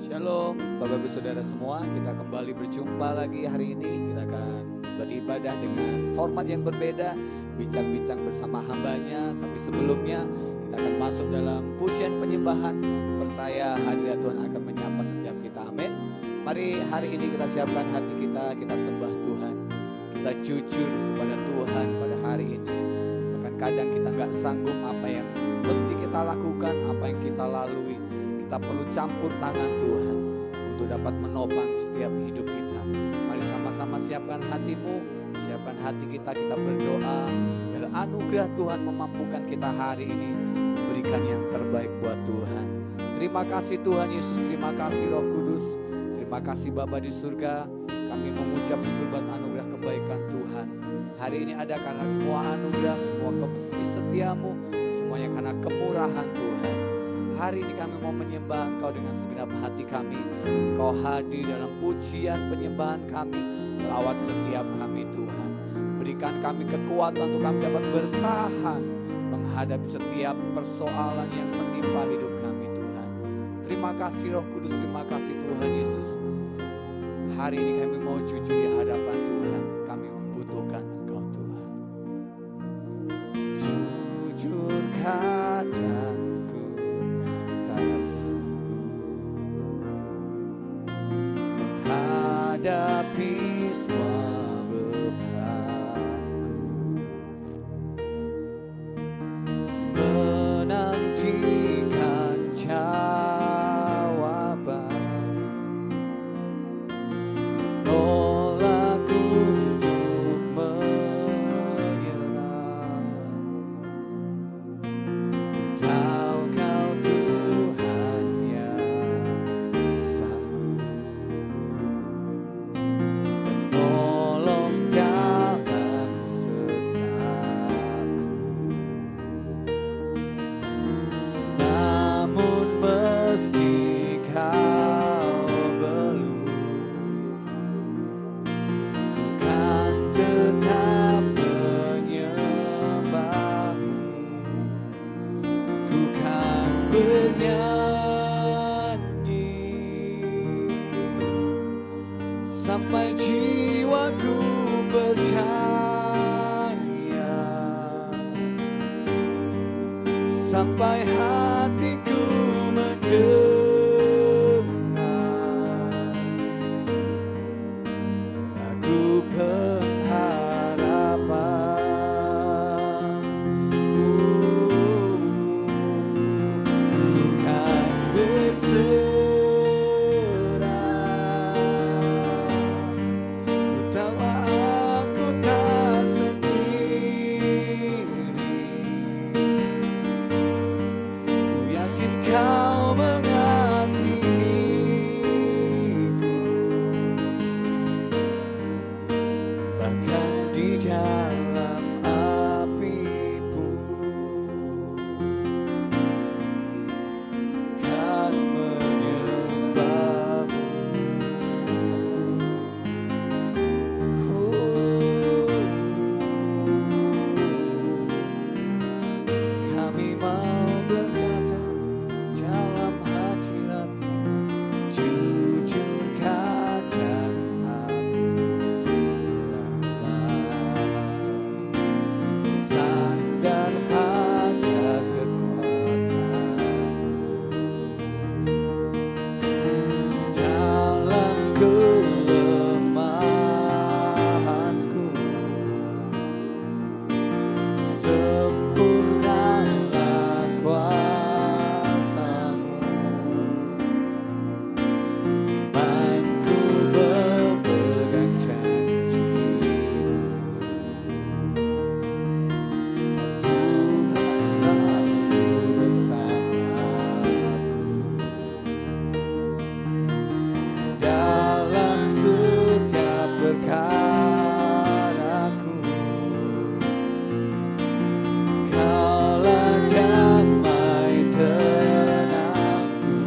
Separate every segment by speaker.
Speaker 1: Shalom Bapak Ibu Saudara semua, kita kembali berjumpa lagi hari ini. Kita akan beribadah dengan format yang berbeda, bincang-bincang bersama hambanya. Tapi sebelumnya kita akan masuk dalam pujian penyembahan. Percaya hadirat Tuhan akan menyapa setiap kita, amin. Mari hari ini kita siapkan hati kita sembah Tuhan. Kita jujur kepada Tuhan pada hari ini. Bahkan kadang kita gak sanggup apa yang mesti kita lakukan, apa yang kita lalui. Kita perlu campur tangan Tuhan untuk dapat menopang setiap hidup kita. Mari sama-sama siapkan hatimu, siapkan hati kita berdoa. Biar anugerah Tuhan memampukan kita hari ini memberikan yang terbaik buat Tuhan. Terima kasih Tuhan Yesus, terima kasih Roh Kudus. Terima kasih Bapa di surga. Kami mengucap syukur buat anugerah kebaikan Tuhan. Hari ini ada karena semua anugerah, semua kasih setiamu, semuanya karena kemurahan Tuhan. Hari ini kami mau menyembah Engkau dengan segenap hati kami. Engkau hadir dalam pujian penyembahan kami, lawat setiap kami Tuhan. Berikan kami kekuatan untuk kami dapat bertahan menghadapi setiap persoalan yang menimpa hidup kami Tuhan. Terima kasih Roh Kudus, terima kasih Tuhan Yesus. Hari ini kami mau jujur di hadapan Tuhan. Kami membutuhkan Engkau Tuhan. Jujur kadang menghadapi semua bebanku, menantikan jawaban, menolak untuk menyerah. Ku tahu Kau Tuhan yang sanggup menolong dalam sesaku. Namun meski Kau belum, ku kan tetap menyembahmu. Ku kan bernyanyi sampai jiwaku percaya, sampai hatiku mendengar lagu pengharapan. Ku kan berserah, ku tahu aku tak sendiri. Ku yakin Kau mengasihiku, bahkan di dalam api pun kan menyembahmu. Kami mau berkata dalam hadirat-Mu, jujur kadang aku lalai, bersandar pada kekuatan-Mu. Dalam kelemahanku, sempurnalah kuasa-Mu. Imanku memegang janji-Mu, Tuhan selalu bersamaku. Dalam setiap perkaraku, Kaulah damai tenangku.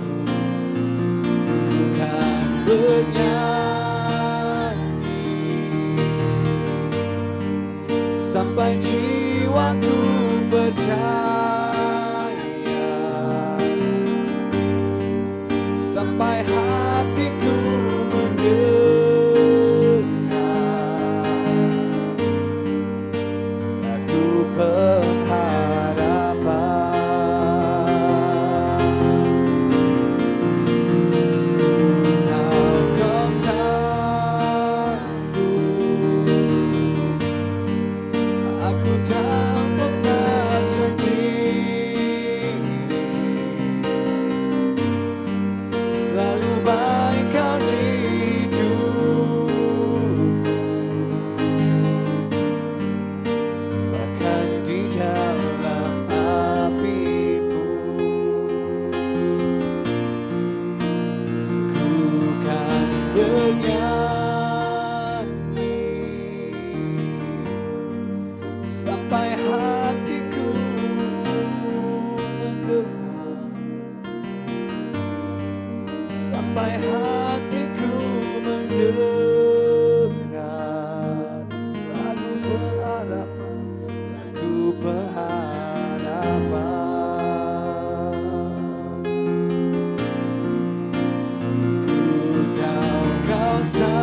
Speaker 1: Ku kan bernyanyi sampai jiwaku percaya, sampai sampai hatiku mendengar lagu pengharapan, lagu pengharapan. Ku tahu kau sanggup,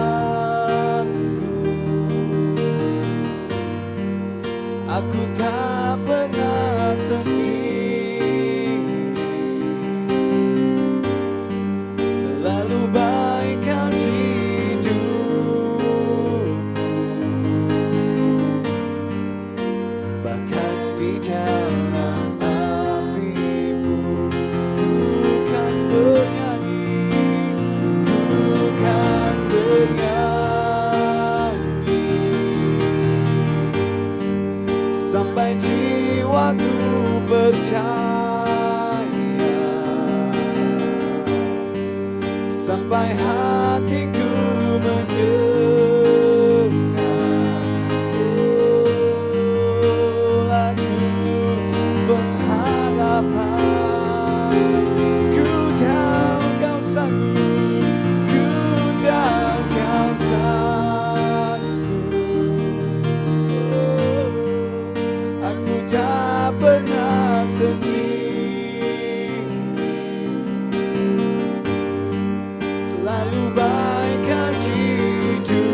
Speaker 1: aku tak pernah sendiri, selalu baik kau di hidupku, bahkan di dalam api pun ku kan bernyanyi, ku kan bernyanyi, sampai jiwaku percaya, sampai hatiku mendengar lagu pengharapan. Ku tahu kau sanggup, ku tahu kau sanggup. Aku tak pernah sendiri, selalu baik kau di hidupku,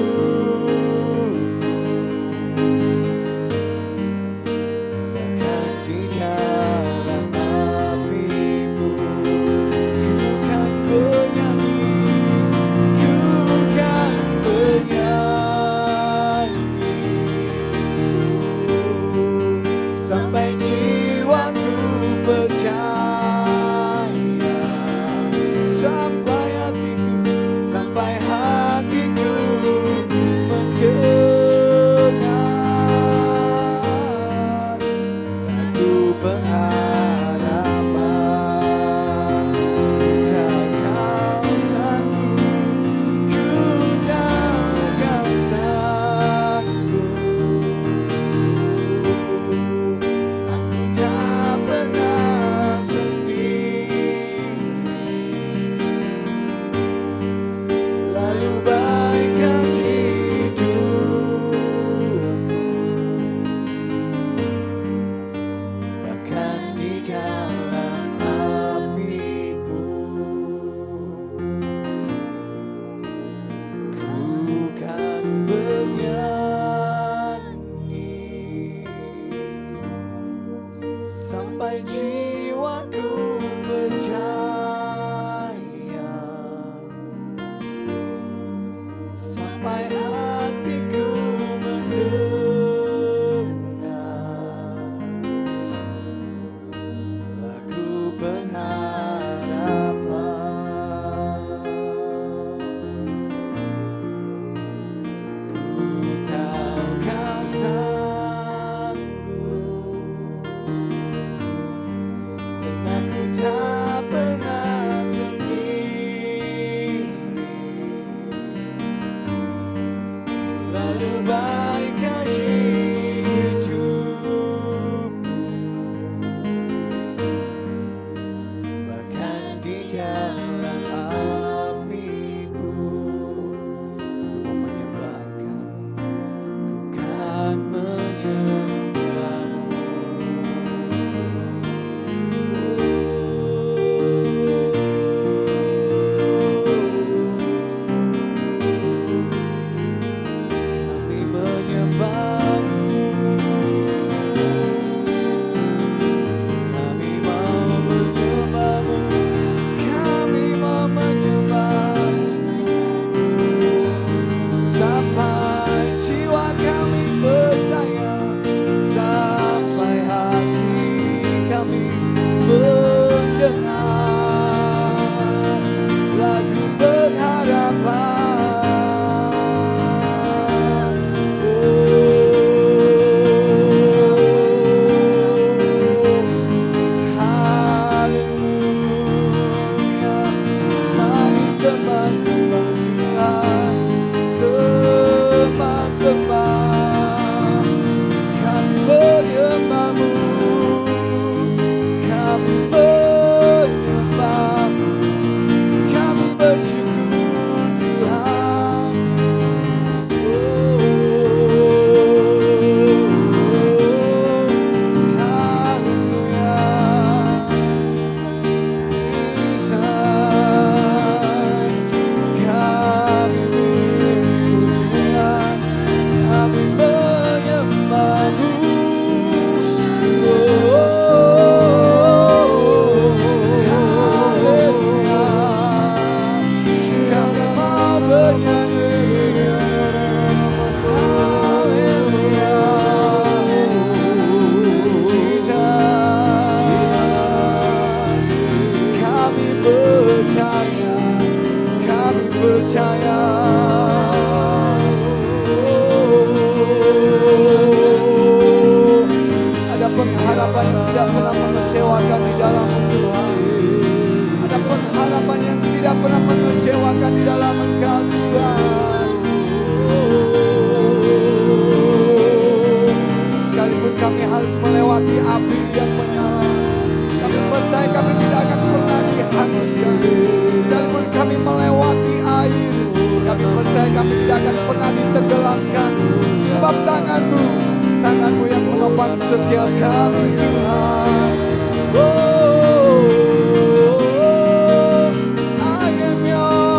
Speaker 1: tidak pernah mengecewakan di dalam Engkau Tuhan. Sekalipun kami harus melewati api yang menyala, kami percaya kami tidak akan pernah dihanguskan. Sekalipun kami melewati air, kami percaya kami tidak akan pernah ditenggelamkan. Sebab tanganmu yang menopang setiap kami Tuhan. I am yours.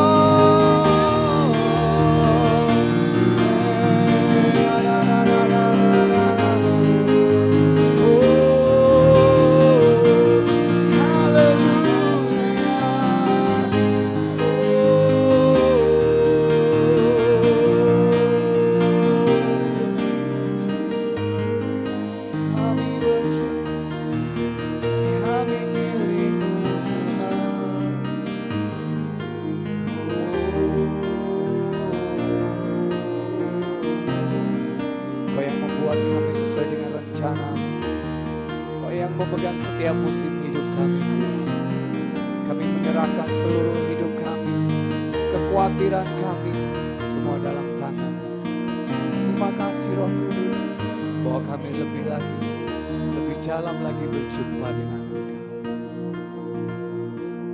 Speaker 1: Memegang setiap musim hidup kami Tuhan. Kami menyerahkan seluruh hidup kami, kekhawatiran kami, semua dalam tangan. Terima kasih Roh Kudus, bahwa kami lebih dalam lagi berjumpa dengan Engkau.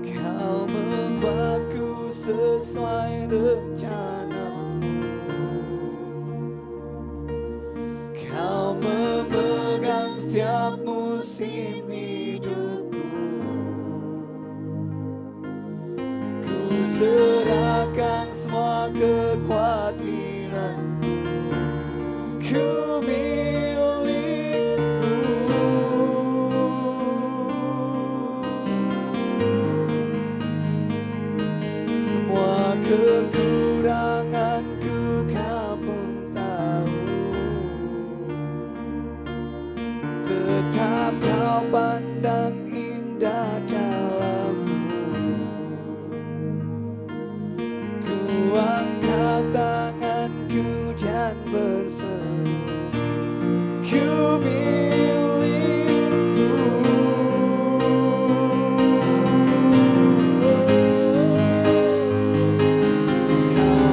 Speaker 1: Kau membuatku sesuai rencana-Mu. Kau memegang setiap musim hidupku. Ku serahkan semua kekhawatiranku. Ku milikmu. Semua kekuranganku Kau pun tahu. Tetap Kau pandang indah jalanmu. Ku angkat tanganku dan berseru, ku milikmu. Kau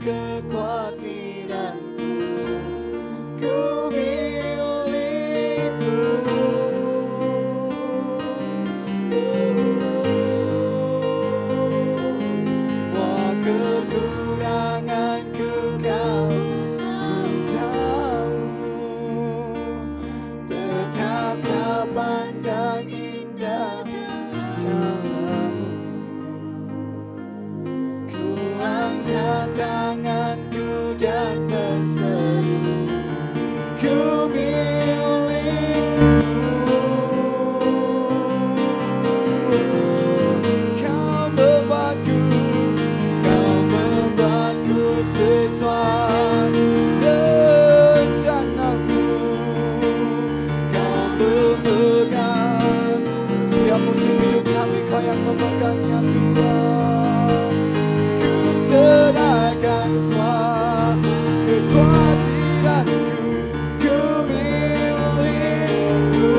Speaker 1: kekhawatiranku, ku milikmu. Semua kekuranganku kau tahu, tetap kau pandang indah dalammu. Ku angkat tanganku dan berseru, ku milikmu. Kau membuatku sesuai rencanamu. Kau memegang setiap musim hidup kami, kau yang memegangnya Tuhan. Ku serahkan semua kekhawatiranku, ku milikmu.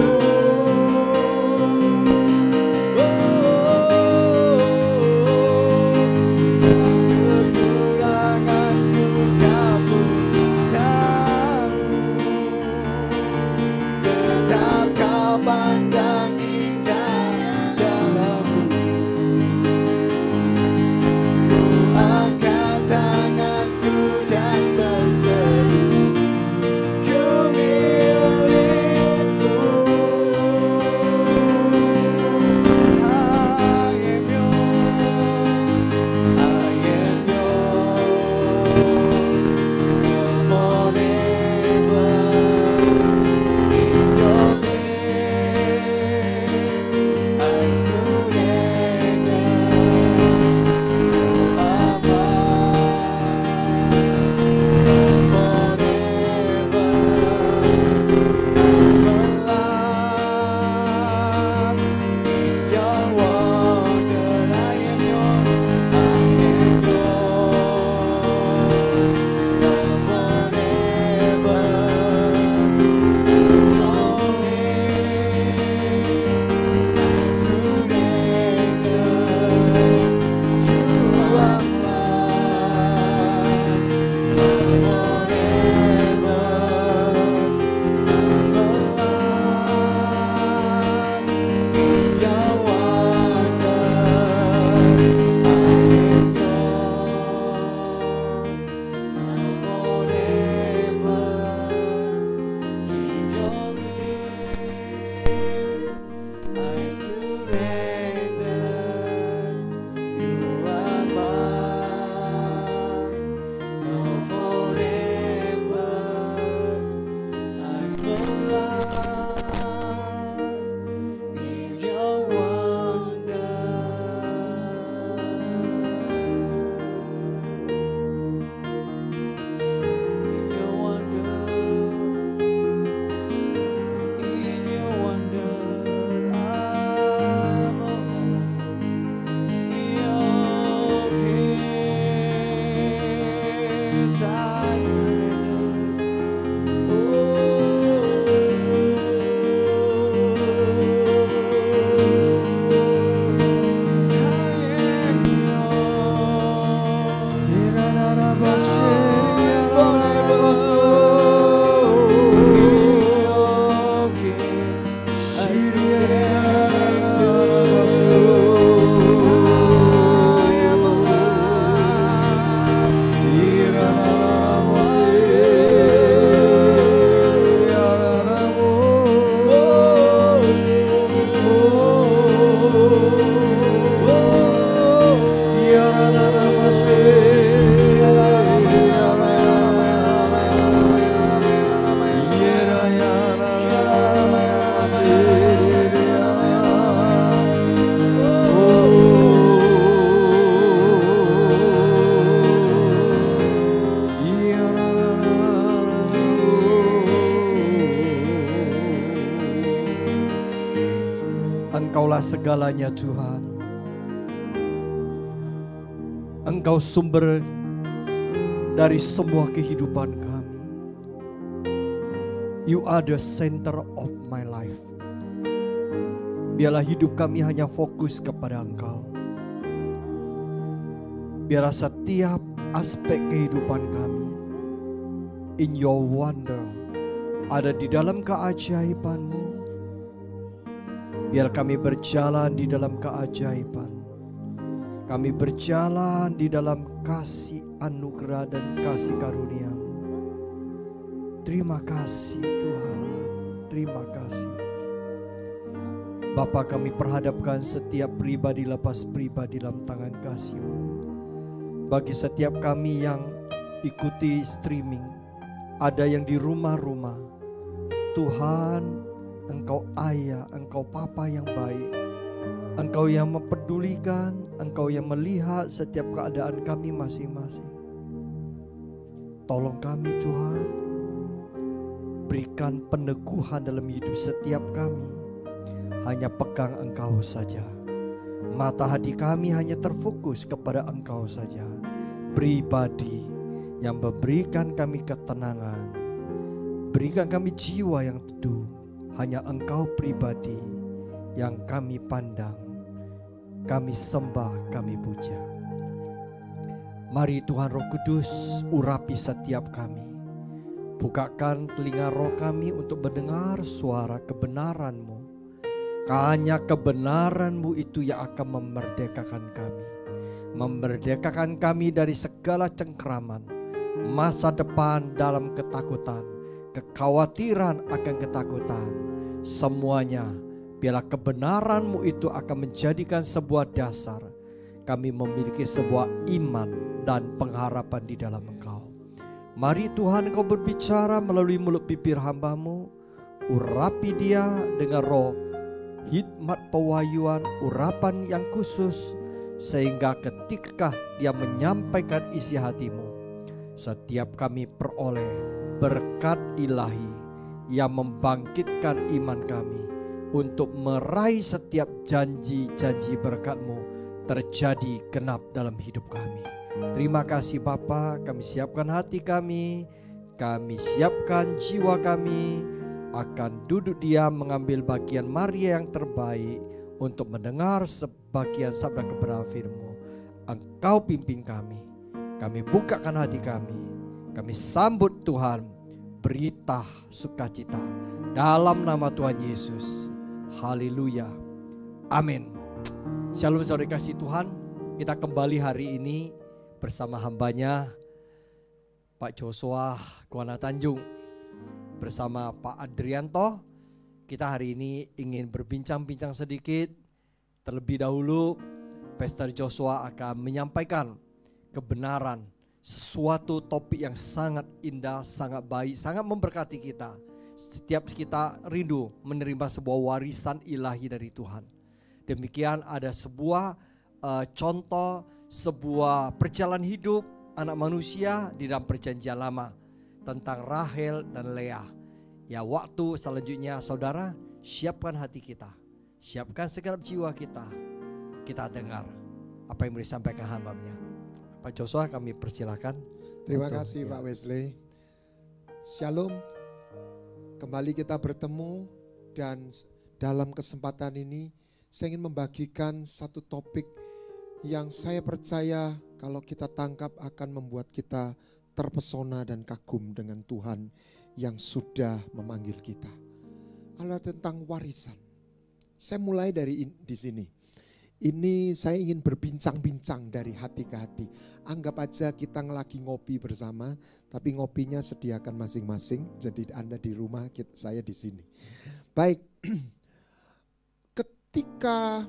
Speaker 1: Kekuranganku kau pun tahu, tetap kau pandang indah dalammu. Ku angkat tanganku dan berseru, ku milikmu. I am yours, I am yours, forever. In your hands I surrender. You are mine forever. I'm alive in your wonder. I am yours, I am yours, forever.
Speaker 2: Engkaulah segalanya Tuhan. Engkau sumber dari semua kehidupan kami. You are the center of my life. Biarlah hidup kami hanya fokus kepada Engkau. Biarlah setiap aspek kehidupan kami. In your wonder, ada di dalam keajaiban-Mu. Biar kami berjalan di dalam keajaiban. Kami berjalan di dalam kasih anugerah dan kasih karunia-Mu. Terima kasih Tuhan, terima kasih. Bapa, kami perhadapkan setiap pribadi lepas pribadi dalam tangan kasih-Mu. Bagi setiap kami yang ikuti streaming, ada yang di rumah-rumah, Tuhan, Engkau ayah, Engkau papa yang baik. Engkau yang mempedulikan, Engkau yang melihat setiap keadaan kami masing-masing. Tolong kami Tuhan, berikan peneguhan dalam hidup setiap kami. Hanya pegang Engkau saja. Mata hati kami hanya terfokus kepada Engkau saja. Pribadi yang memberikan kami ketenangan. Berikan kami jiwa yang teduh. Hanya Engkau pribadi yang kami pandang, kami sembah, kami puja. Mari Tuhan Roh Kudus urapi setiap kami. Bukakan telinga roh kami untuk mendengar suara kebenaran-Mu. Hanya kebenaran-Mu itu yang akan memerdekakan kami. Memerdekakan kami dari segala cengkraman, masa depan dalam ketakutan, kekhawatiran akan ketakutan. Semuanya biarlah kebenaran-Mu itu akan menjadikan sebuah dasar. Kami memiliki sebuah iman dan pengharapan di dalam Engkau. Mari Tuhan Engkau berbicara melalui mulut bibir hamba-Mu. Urapi dia dengan roh hikmat pewahyuan, urapan yang khusus. Sehingga ketika dia menyampaikan isi hati-Mu, setiap kami peroleh berkat ilahi yang membangkitkan iman kami untuk meraih setiap janji-janji berkat-Mu terjadi genap dalam hidup kami. Terima kasih Bapa, kami siapkan hati kami siapkan jiwa kami, akan duduk diam mengambil bagian Maria yang terbaik untuk mendengar sebagian sabda kebenaran firman-Mu. Engkau pimpin kami bukakan hati kami sambut Tuhan berita sukacita dalam nama Tuhan Yesus. Haleluya. Amin. Shalom saudara kasih Tuhan. Kita kembali hari ini bersama hambanya Pak Joshua Kuana Tanjung bersama Pak Adrianto. Kita hari ini ingin berbincang-bincang sedikit. Terlebih dahulu Pastor Joshua akan menyampaikan kebenaran, sesuatu topik yang sangat indah, sangat baik, sangat memberkati kita. Setiap kita rindu menerima sebuah warisan ilahi dari Tuhan. Demikian ada sebuah contoh, sebuah perjalanan hidup anak manusia di dalam perjanjian lama tentang Rahel dan Leah. Ya, waktu selanjutnya saudara siapkan hati kita, siapkan segenap jiwa kita. Kita dengar apa yang disampaikan hamba-Nya. Pak Joshua, kami persilakan.
Speaker 3: Terima kasih Pak Wesley. Shalom. Kembali kita bertemu dan dalam kesempatan ini saya ingin membagikan satu topik yang saya percaya kalau kita tangkap akan membuat kita terpesona dan kagum dengan Tuhan yang sudah memanggil kita. Adalah tentang warisan. Saya mulai dari di sini. Ini saya ingin berbincang-bincang dari hati ke hati. Anggap aja kita lagi ngopi bersama, tapi ngopinya sediakan masing-masing. Jadi Anda di rumah, saya di sini. Baik, ketika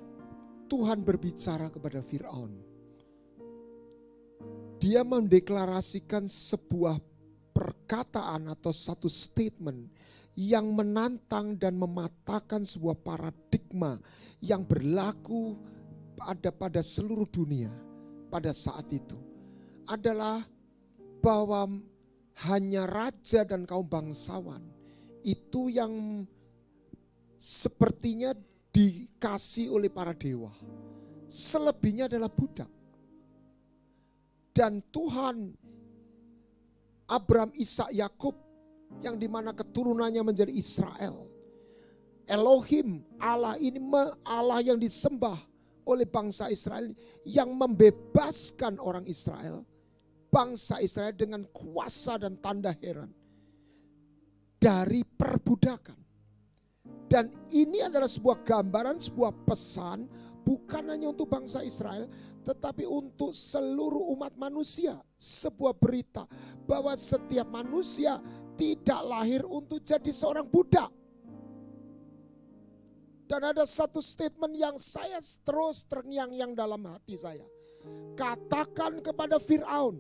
Speaker 3: Tuhan berbicara kepada Fir'aun, dia mendeklarasikan sebuah perkataan atau satu statement yang menantang dan mematahkan sebuah paradigma yang berlaku ada pada seluruh dunia pada saat itu, adalah bahwa hanya raja dan kaum bangsawan itu yang sepertinya dikasih oleh para dewa. Selebihnya adalah budak. Dan Tuhan Abraham, Ishak, Yakub yang dimana keturunannya menjadi Israel. Elohim, Allah ini Allah yang disembah oleh bangsa Israel yang membebaskan orang Israel bangsa Israel dengan kuasa dan tanda heran dari perbudakan. Dan ini adalah sebuah gambaran, sebuah pesan, bukan hanya untuk bangsa Israel, tetapi untuk seluruh umat manusia. Sebuah berita bahwa setiap manusia tidak lahir untuk jadi seorang budak. Dan ada satu statement yang saya terus terngiang-ngiang dalam hati saya. Katakan kepada Firaun,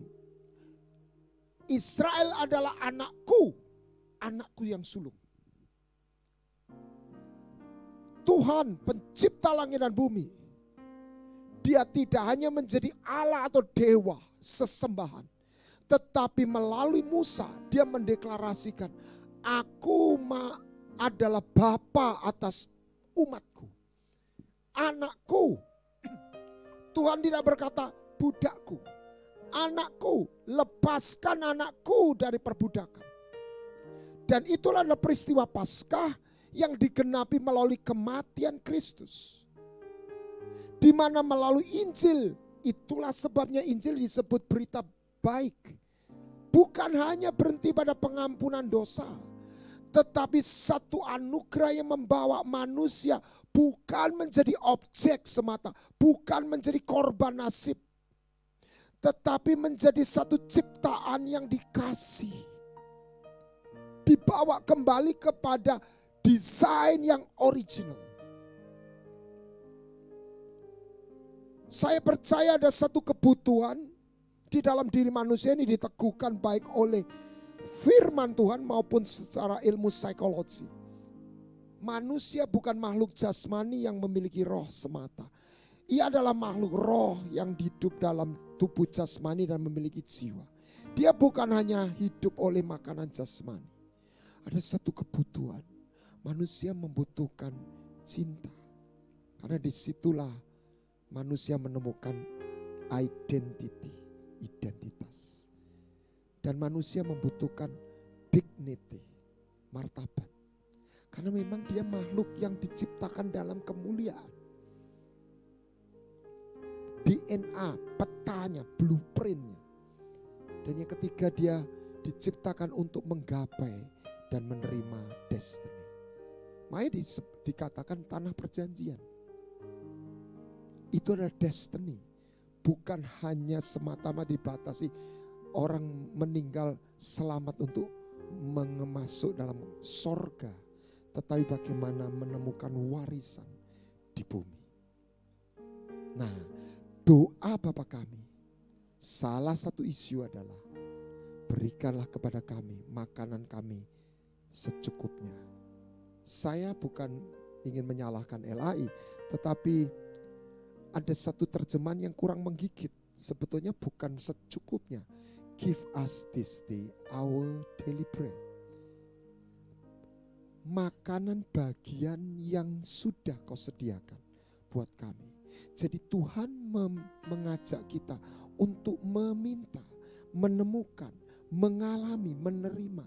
Speaker 3: Israel adalah anakku, anakku yang sulung. Tuhan pencipta langit dan bumi, Dia tidak hanya menjadi Allah atau dewa sesembahan, tetapi melalui Musa Dia mendeklarasikan, aku adalah bapa atas umatku, anakku. Tuhan tidak berkata budakku, anakku, lepaskan anakku dari perbudakan. Dan itulah peristiwa Paskah yang digenapi melalui kematian Kristus. Di mana melalui Injil, itulah sebabnya Injil disebut berita baik. Bukan hanya berhenti pada pengampunan dosa, tetapi satu anugerah yang membawa manusia bukan menjadi objek semata, bukan menjadi korban nasib, tetapi menjadi satu ciptaan yang dikasih. Dibawa kembali kepada desain yang original. Saya percaya ada satu kebutuhan di dalam diri manusia ini diteguhkan baik oleh firman Tuhan maupun secara ilmu psikologi. Manusia bukan makhluk jasmani yang memiliki roh semata. Ia adalah makhluk roh yang hidup dalam tubuh jasmani dan memiliki jiwa. Dia bukan hanya hidup oleh makanan jasmani. Ada satu kebutuhan. Manusia membutuhkan cinta. Karena disitulah manusia menemukan identitas. Dan manusia membutuhkan dignity, martabat. Karena memang dia makhluk yang diciptakan dalam kemuliaan. DNA, petanya, blueprintnya. Dan yang ketiga dia diciptakan untuk menggapai dan menerima destiny. Makanya dikatakan tanah perjanjian. Itu adalah destiny. Bukan hanya semata-mata dibatasi orang meninggal selamat untuk masuk dalam sorga. Tetapi bagaimana menemukan warisan di bumi. Nah, doa Bapa kami, salah satu isu adalah berikanlah kepada kami makanan kami secukupnya. Saya bukan ingin menyalahkan LAI, tetapi ada satu terjemahan yang kurang menggigit. Sebetulnya bukan secukupnya. Give us this day our daily bread. Makanan bagian yang sudah kau sediakan buat kami. Jadi Tuhan mengajak kita untuk meminta, menemukan, mengalami, menerima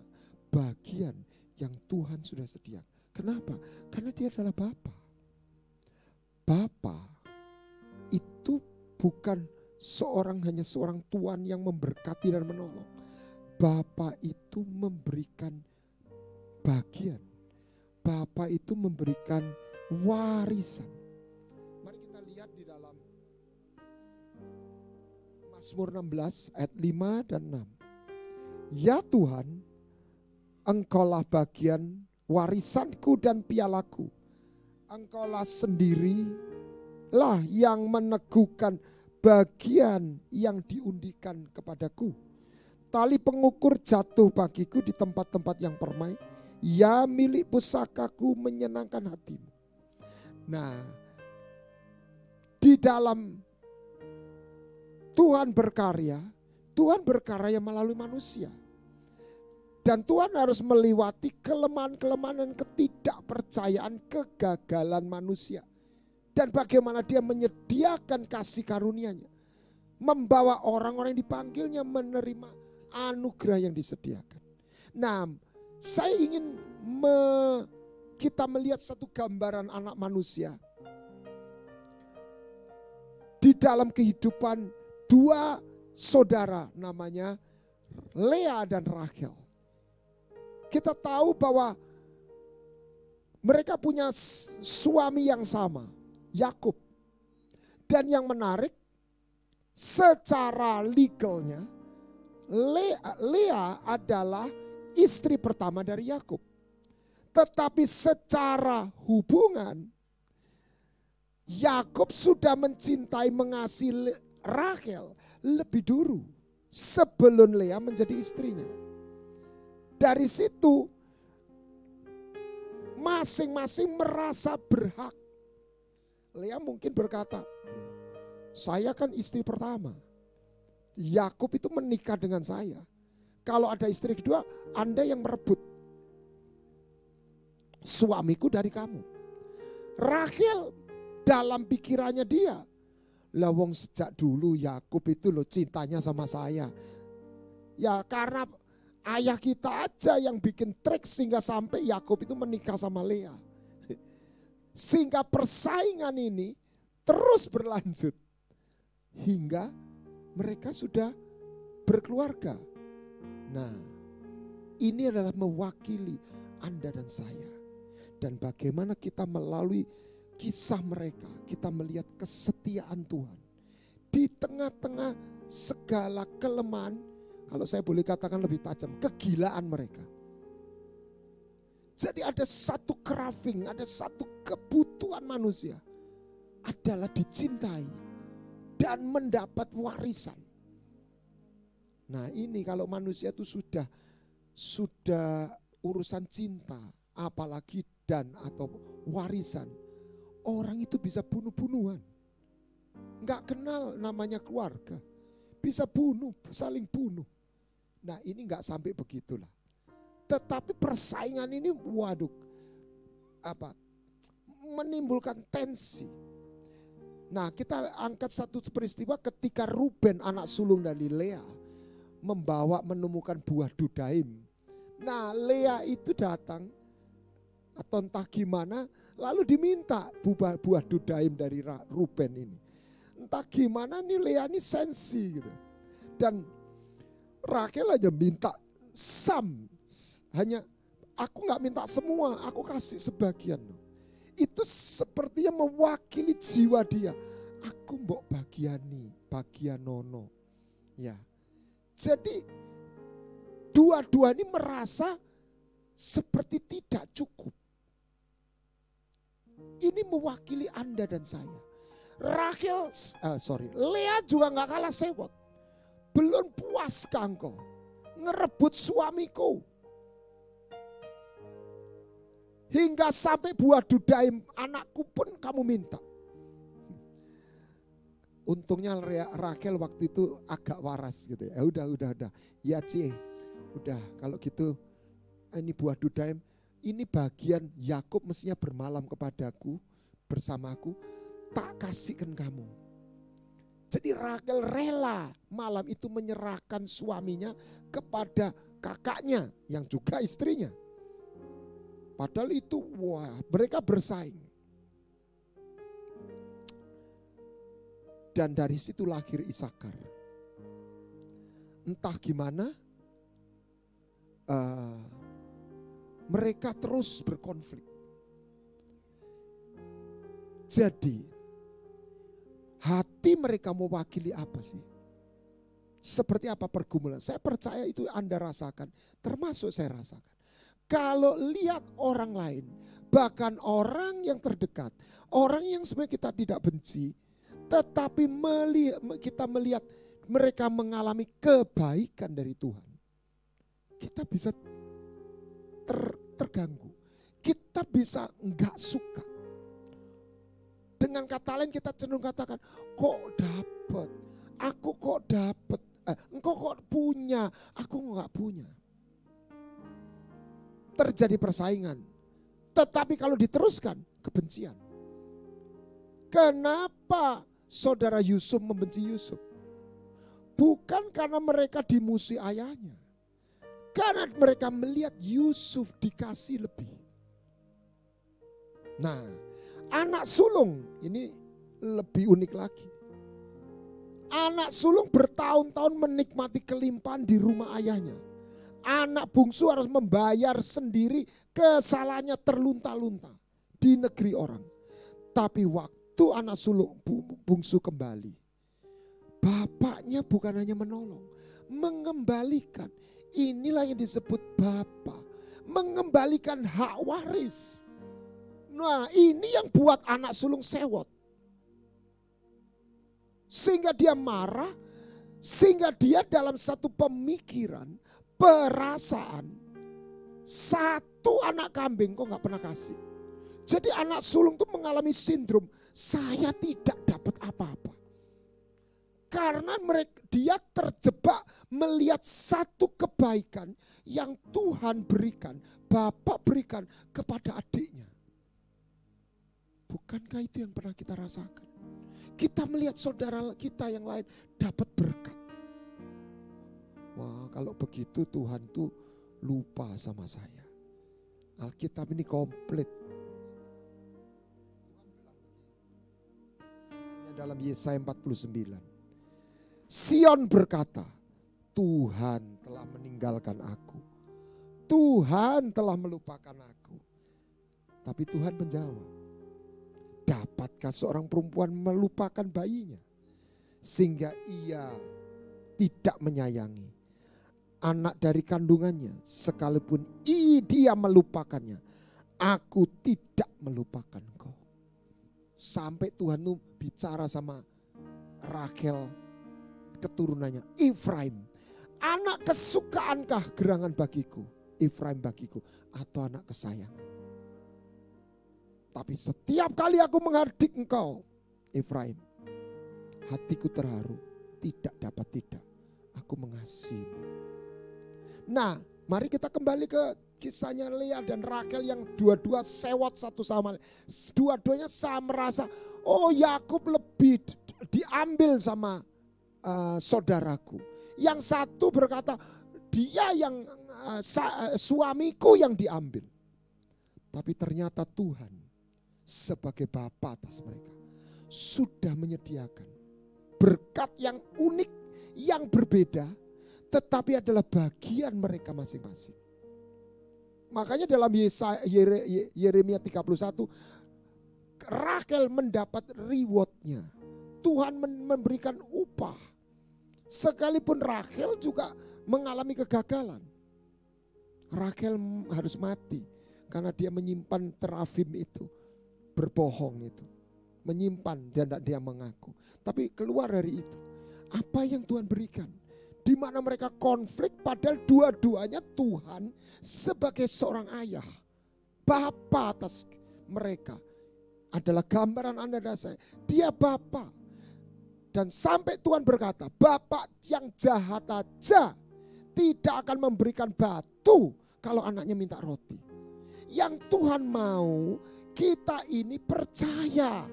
Speaker 3: bagian yang Tuhan sudah sediakan. Kenapa? Karena Dia adalah Bapa. Bapa itu bukan hanya seorang Tuhan yang memberkati dan menolong. Bapa itu memberikan bagian. Bapa itu memberikan warisan. Mari kita lihat di dalam Mazmur 16 ayat 5 dan 6. Ya Tuhan, Engkaulah bagian warisanku dan pialaku. Engkaulah sendirilah yang meneguhkan bagian yang diundikan kepadaku. Tali pengukur jatuh bagiku di tempat-tempat yang permai. Ya milik pusakaku menyenangkan hatimu. Nah, di dalam Tuhan berkarya melalui manusia. Dan Tuhan harus melewati kelemahan-kelemahan dan ketidakpercayaan, kegagalan manusia. Dan bagaimana Dia menyediakan kasih karunia-Nya. Membawa orang-orang yang dipanggilnya menerima anugerah yang disediakan. Nah, saya ingin kita melihat satu gambaran anak manusia. Di dalam kehidupan dua saudara namanya Lea dan Rachel. Kita tahu bahwa mereka punya suami yang sama, Yakub. Dan yang menarik, secara legalnya Lea adalah istri pertama dari Yakub. Tetapi secara hubungan, Yakub sudah mencintai, mengasihi Rachel lebih dulu sebelum Lea menjadi istrinya. Dari situ masing-masing merasa berhak. Lea mungkin berkata, saya kan istri pertama. Yakub itu menikah dengan saya. Kalau ada istri kedua, Anda yang merebut suamiku dari kamu. Rachel dalam pikirannya dia, lawong sejak dulu Yakub itu loh cintanya sama saya. Ya karena ayah kita aja yang bikin trik sehingga sampai Yakub itu menikah sama Lea. Sehingga persaingan ini terus berlanjut hingga mereka sudah berkeluarga. Nah, ini adalah mewakili Anda dan saya. Dan bagaimana kita melalui kisah mereka, kita melihat kesetiaan Tuhan. Di tengah-tengah segala kelemahan, kalau saya boleh katakan lebih tajam, kegilaan mereka. Jadi ada satu craving, ada satu kebutuhan manusia adalah dicintai dan mendapat warisan. Nah ini kalau manusia itu sudah urusan cinta, apalagi dan atau warisan, orang itu bisa bunuh-bunuhan. Enggak kenal namanya keluarga, bisa bunuh, saling bunuh. Nah ini enggak sampai begitulah. Tetapi persaingan ini waduh menimbulkan tensi. Nah kita angkat satu peristiwa ketika Ruben anak sulung dari Lea menemukan buah dudaim. Nah Lea itu datang atau entah gimana lalu diminta buah dudaim dari Ruben ini. Entah gimana nih Lea ini sensi gitu. Dan Rachel aja minta hanya aku gak minta semua, aku kasih sebagian. Itu sepertinya mewakili jiwa dia. Aku mbok bagian nono. Ya. Jadi dua-dua ini merasa seperti tidak cukup. Ini mewakili Anda dan saya. Lea juga gak kalah sewot. Belum puas engkau ngerebut suamiku. Hingga sampai buah dudaim anakku pun kamu minta. Untungnya Rachel waktu itu agak waras gitu ya. Udah. Ya Cie, udah kalau gitu ini buah dudaim. Ini bagian Yakub mestinya bermalam kepadaku, bersamaku, tak kasihkan kamu. Jadi Rachel rela malam itu menyerahkan suaminya kepada kakaknya yang juga istrinya. Padahal itu mereka bersaing. Dan dari situ lahir Isakar. Entah gimana mereka terus berkonflik. Jadi hati mereka mewakili apa sih? Seperti apa pergumulan? Saya percaya itu Anda rasakan, termasuk saya rasakan. Kalau lihat orang lain, bahkan orang yang terdekat, orang yang sebenarnya kita tidak benci, tetapi kita melihat mereka mengalami kebaikan dari Tuhan, kita bisa terganggu, kita bisa enggak suka. Dengan kata lain kita cenderung katakan, kok dapat, aku kok dapat, engkau kok punya, aku enggak punya. Terjadi persaingan. Tetapi kalau diteruskan, kebencian. Kenapa saudara Yusuf membenci Yusuf? Bukan karena mereka dimusuhi ayahnya. Karena mereka melihat Yusuf dikasih lebih. Nah, anak sulung ini lebih unik lagi. Anak sulung bertahun-tahun menikmati kelimpahan di rumah ayahnya. Anak bungsu harus membayar sendiri kesalahannya terlunta-lunta di negeri orang. Tapi waktu anak sulung bungsu kembali, bapaknya bukan hanya menolong, mengembalikan. Inilah yang disebut bapak, mengembalikan hak waris. Nah, ini yang buat anak sulung sewot. Sehingga dia marah, sehingga dia dalam satu pemikiran, perasaan, satu anak kambing kok gak pernah kasih. Jadi anak sulung itu mengalami sindrom, saya tidak dapat apa-apa. Karena dia terjebak melihat satu kebaikan yang Tuhan berikan, Bapak berikan kepada adiknya. Bukankah itu yang pernah kita rasakan? Kita melihat saudara kita yang lain dapat berkat. Wah, kalau begitu Tuhan tuh lupa sama saya. Alkitab ini komplit. Dalam Yesaya 49. Sion berkata, Tuhan telah meninggalkan aku. Tuhan telah melupakan aku. Tapi Tuhan menjawab, dapatkah seorang perempuan melupakan bayinya sehingga ia tidak menyayangi anak dari kandungannya, sekalipun dia melupakannya, aku tidak melupakan engkau. Sampai Tuhan tuh bicara sama Rachel keturunannya, Efraim, anak kesukaankah gerangan bagiku, Efraim bagiku, atau anak kesayangan. Tapi setiap kali aku menghardik engkau, Efraim, hatiku terharu, tidak dapat tidak, aku mengasihimu. Nah, mari kita kembali ke kisahnya Lea dan Rachel yang dua-dua sewot satu sama lain. Dua-duanya sama merasa, oh Yakub lebih diambil sama saudaraku. Yang satu berkata, dia yang suamiku yang diambil. Tapi ternyata Tuhan sebagai Bapa atas mereka sudah menyediakan berkat yang unik, yang berbeda, tetapi adalah bagian mereka masing-masing. Makanya dalam Yeremia 31, Rachel mendapat rewardnya. Tuhan memberikan upah. Sekalipun Rachel juga mengalami kegagalan. Rachel harus mati karena dia menyimpan terafim itu. Berbohong itu, menyimpan dan tidak dia mengaku. Tapi keluar dari itu, apa yang Tuhan berikan? Di mana mereka konflik, padahal dua-duanya Tuhan sebagai seorang ayah, Bapa atas mereka adalah gambaran Anda dan saya. Dia Bapa, dan sampai Tuhan berkata, Bapa yang jahat aja tidak akan memberikan batu kalau anaknya minta roti. Yang Tuhan mau kita ini percaya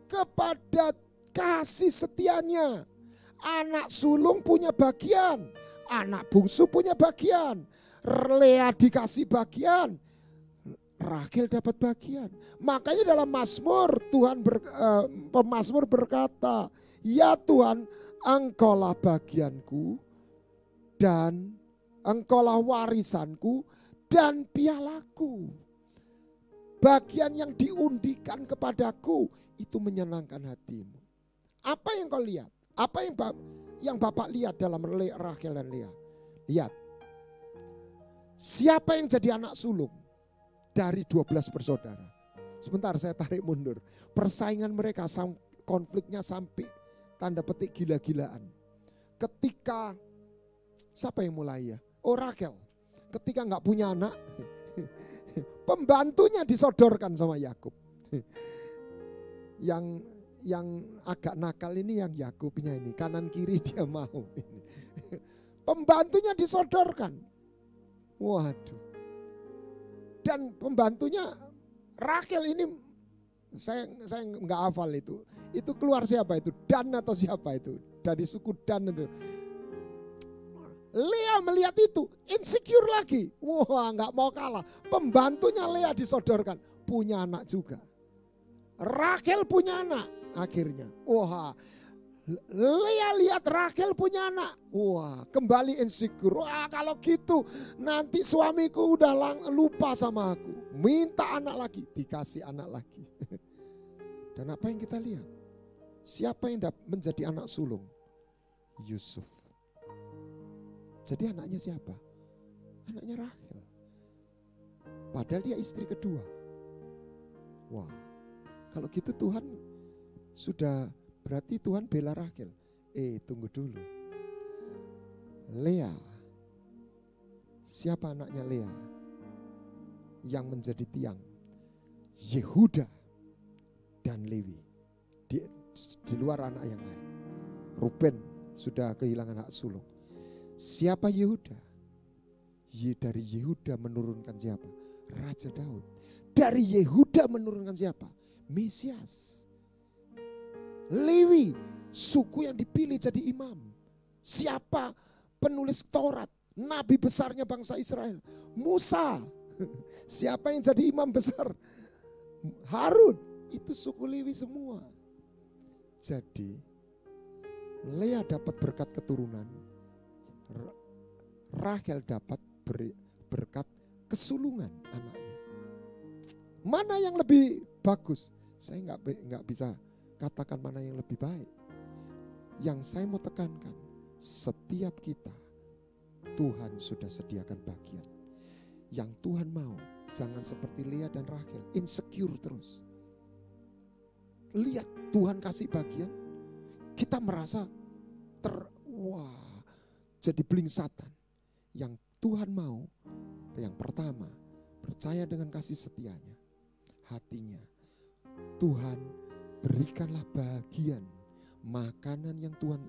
Speaker 3: kepada kasih setianya. Anak sulung punya bagian, anak bungsu punya bagian, Lea dikasih bagian, Rachel dapat bagian. Makanya dalam Mazmur pemazmur berkata, ya Tuhan, engkaulah bagianku dan engkaulah warisanku dan pialaku. Bagian yang diundikan kepadaku itu menyenangkan hatimu. Apa yang kau lihat? Apa yang Bapak lihat dalam Rachel dan Lea? Lihat. Siapa yang jadi anak sulung dari 12 bersaudara? Sebentar saya tarik mundur. Persaingan mereka, konfliknya sampai tanda petik gila-gilaan. Ketika, siapa yang mulai ya? Oh Rachel. Ketika gak punya anak, pembantunya disodorkan sama Yakub. Yang agak nakal ini yang Yakubnya ini, kanan kiri dia mau. Pembantunya disodorkan. Waduh. Dan pembantunya Rachel ini, saya nggak hafal itu. Itu keluar siapa itu? Dan atau siapa itu? Dari suku Dan itu. Lea melihat itu, insecure lagi. Wah, nggak mau kalah. Pembantunya Lea disodorkan, punya anak juga. Rachel punya anak akhirnya. Wah, Lea lihat Rachel punya anak. Wah, kembali insecure. Wah, kalau gitu nanti suamiku udah lupa sama aku. Minta anak lagi, dikasih anak lagi. Dan apa yang kita lihat? Siapa yang menjadi anak sulung? Yusuf. Jadi anaknya siapa? Anaknya Rachel. Padahal dia istri kedua. Wah, kalau gitu Tuhan sudah, berarti Tuhan bela Rachel. Tunggu dulu. Lea. Siapa anaknya Lea? Yang menjadi tiang. Yehuda dan Lewi. Di luar anak yang lain. Ruben sudah kehilangan hak sulung. Siapa Yehuda? Dari Yehuda menurunkan siapa? Raja Daud. Dari Yehuda menurunkan siapa? Mesias. Lewi, suku yang dipilih jadi imam. Siapa penulis Taurat? Nabi besarnya bangsa Israel. Musa. Siapa yang jadi imam besar? Harun. Itu suku Lewi semua. Jadi Lea dapat berkat keturunan. Rachel dapat berkat kesulungan anaknya. Mana yang lebih bagus? Saya nggak bisa katakan mana yang lebih baik. Yang saya mau tekankan, setiap kita Tuhan sudah sediakan bagian. Yang Tuhan mau, jangan seperti Lea dan Rachel, insecure terus. Lihat Tuhan kasih bagian, kita merasa jadi blingsatan. Yang Tuhan mau, yang pertama, percaya dengan kasih setianya, hatinya. Tuhan, berikanlah bagian, makanan yang Tuhan,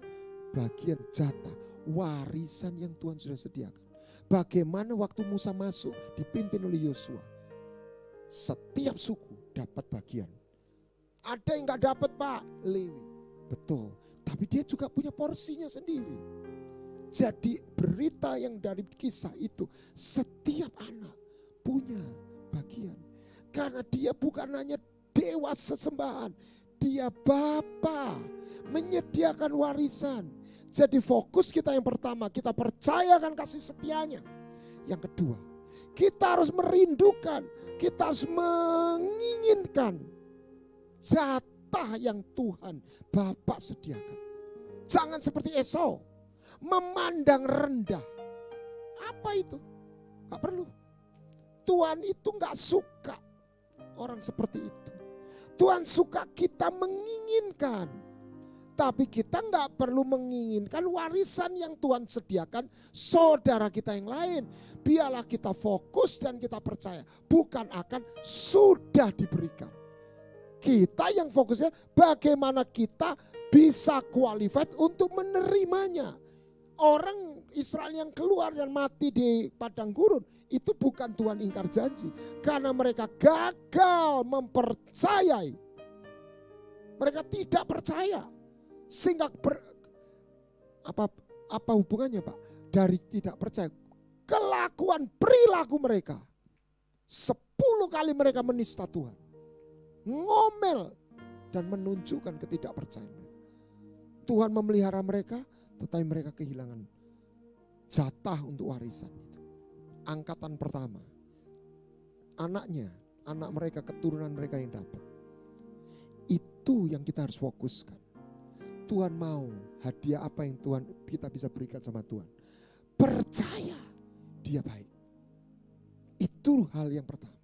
Speaker 3: bagian jatah, warisan yang Tuhan sudah sediakan. Bagaimana waktu Musa masuk, dipimpin oleh Yosua, setiap suku dapat bagian. Ada yang gak dapat Pak, Lewi. Betul, tapi dia juga punya porsinya sendiri. Jadi berita yang dari kisah itu, setiap anak punya bagian. Karena dia bukan hanya dewa sesembahan, dia Bapa menyediakan warisan. Jadi fokus kita yang pertama, kita percayakan kasih setianya. Yang kedua, kita harus merindukan, kita harus menginginkan jatah yang Tuhan Bapa sediakan. Jangan seperti Esau, memandang rendah. Apa itu? Gak perlu. Tuhan itu gak suka orang seperti itu. Tuhan suka kita menginginkan. Tapi kita gak perlu menginginkan warisan yang Tuhan sediakan saudara kita yang lain. Biarlah kita fokus dan kita percaya. Bukan akan sudah diberikan. Kita yang fokusnya bagaimana kita bisa qualified untuk menerimanya. Orang Israel yang keluar dan mati di padang gurun itu bukan Tuhan ingkar janji. Karena mereka gagal mempercayai. Mereka tidak percaya. Sehingga apa hubungannya Pak? Dari tidak percaya. Kelakuan perilaku mereka. 10 kali mereka menista Tuhan. Ngomel dan menunjukkan ketidakpercayaan. Tuhan memelihara mereka, tetapi mereka kehilangan jatah untuk warisan itu. Angkatan pertama, anak mereka, keturunan mereka yang dapat. Itu yang kita harus fokuskan. Tuhan mau hadiah apa yang kita bisa berikan sama Tuhan. Percaya dia baik. Itu hal yang pertama.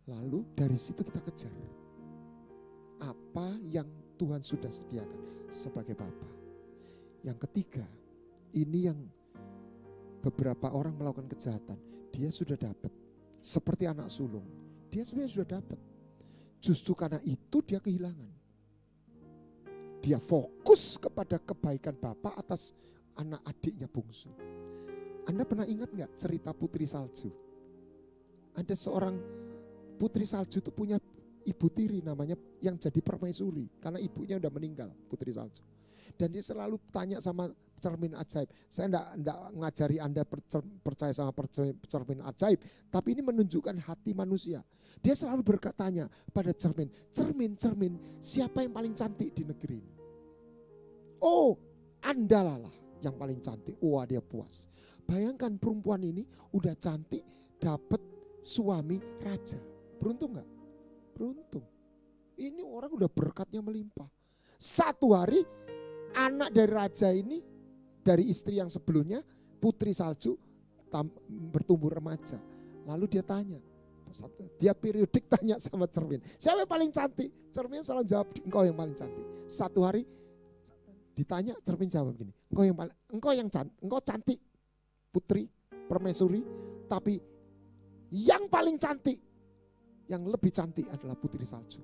Speaker 3: Lalu dari situ kita kejar apa yang Tuhan sudah sediakan sebagai Bapa. Yang ketiga, ini yang beberapa orang melakukan kejahatan, dia sudah dapat. Seperti anak sulung, dia sebenarnya sudah dapat. Justru karena itu dia kehilangan. Dia fokus kepada kebaikan Bapa atas anak adiknya bungsu. Anda pernah ingat gak cerita Putri Salju? Ada seorang Putri Salju itu punya ibu tiri namanya yang jadi permaisuri. Karena ibunya udah meninggal, Putri Salju. Dan dia selalu tanya sama cermin ajaib. Saya enggak ngajari Anda percaya sama cermin ajaib. Tapi ini menunjukkan hati manusia. Dia selalu bertanya pada cermin, siapa yang paling cantik di negeri ini? oh Andalah yang paling cantik. Wah dia puas. Bayangkan perempuan ini udah cantik dapat suami raja. Beruntung gak? Beruntung. Ini orang udah berkatnya melimpah. Satu hari anak dari raja ini, dari istri yang sebelumnya, putri salju, bertumbuh remaja. Lalu dia tanya, dia periodik tanya sama cermin, siapa yang paling cantik? Cermin selalu jawab, engkau yang paling cantik. Satu hari ditanya, cermin jawab begini, engkau cantik putri permaisuri, tapi yang paling cantik, yang lebih cantik adalah putri salju.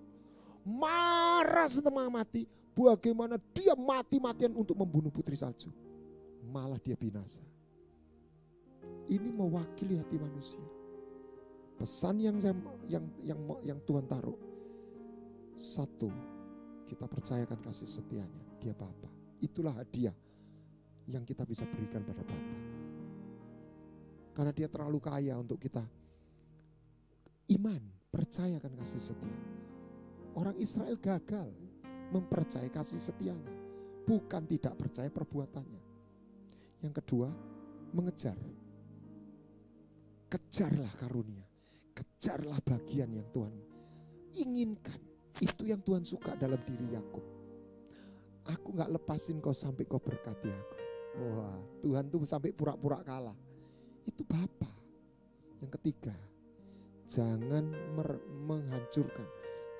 Speaker 3: Marah setengah mati, bagaimana dia mati-matian untuk membunuh putri salju. Malah dia binasa. Ini mewakili hati manusia. Pesan yang Tuhan taruh, satu, kita percayakan kasih setianya, dia Bapa. Itulah hadiah yang kita bisa berikan pada Bapa. Karena dia terlalu kaya untuk kita iman, percayakan kasih setianya. Orang Israel gagal mempercayai kasih setianya, bukan tidak percaya perbuatannya. Yang kedua, mengejar. Kejarlah karunia, kejarlah bagian yang Tuhan inginkan. Itu yang Tuhan suka dalam diri Yakub. Aku gak lepasin kau sampai kau berkati aku. Wah, Tuhan tuh sampai pura-pura kalah. Itu Bapa. Yang ketiga, jangan menghancurkan,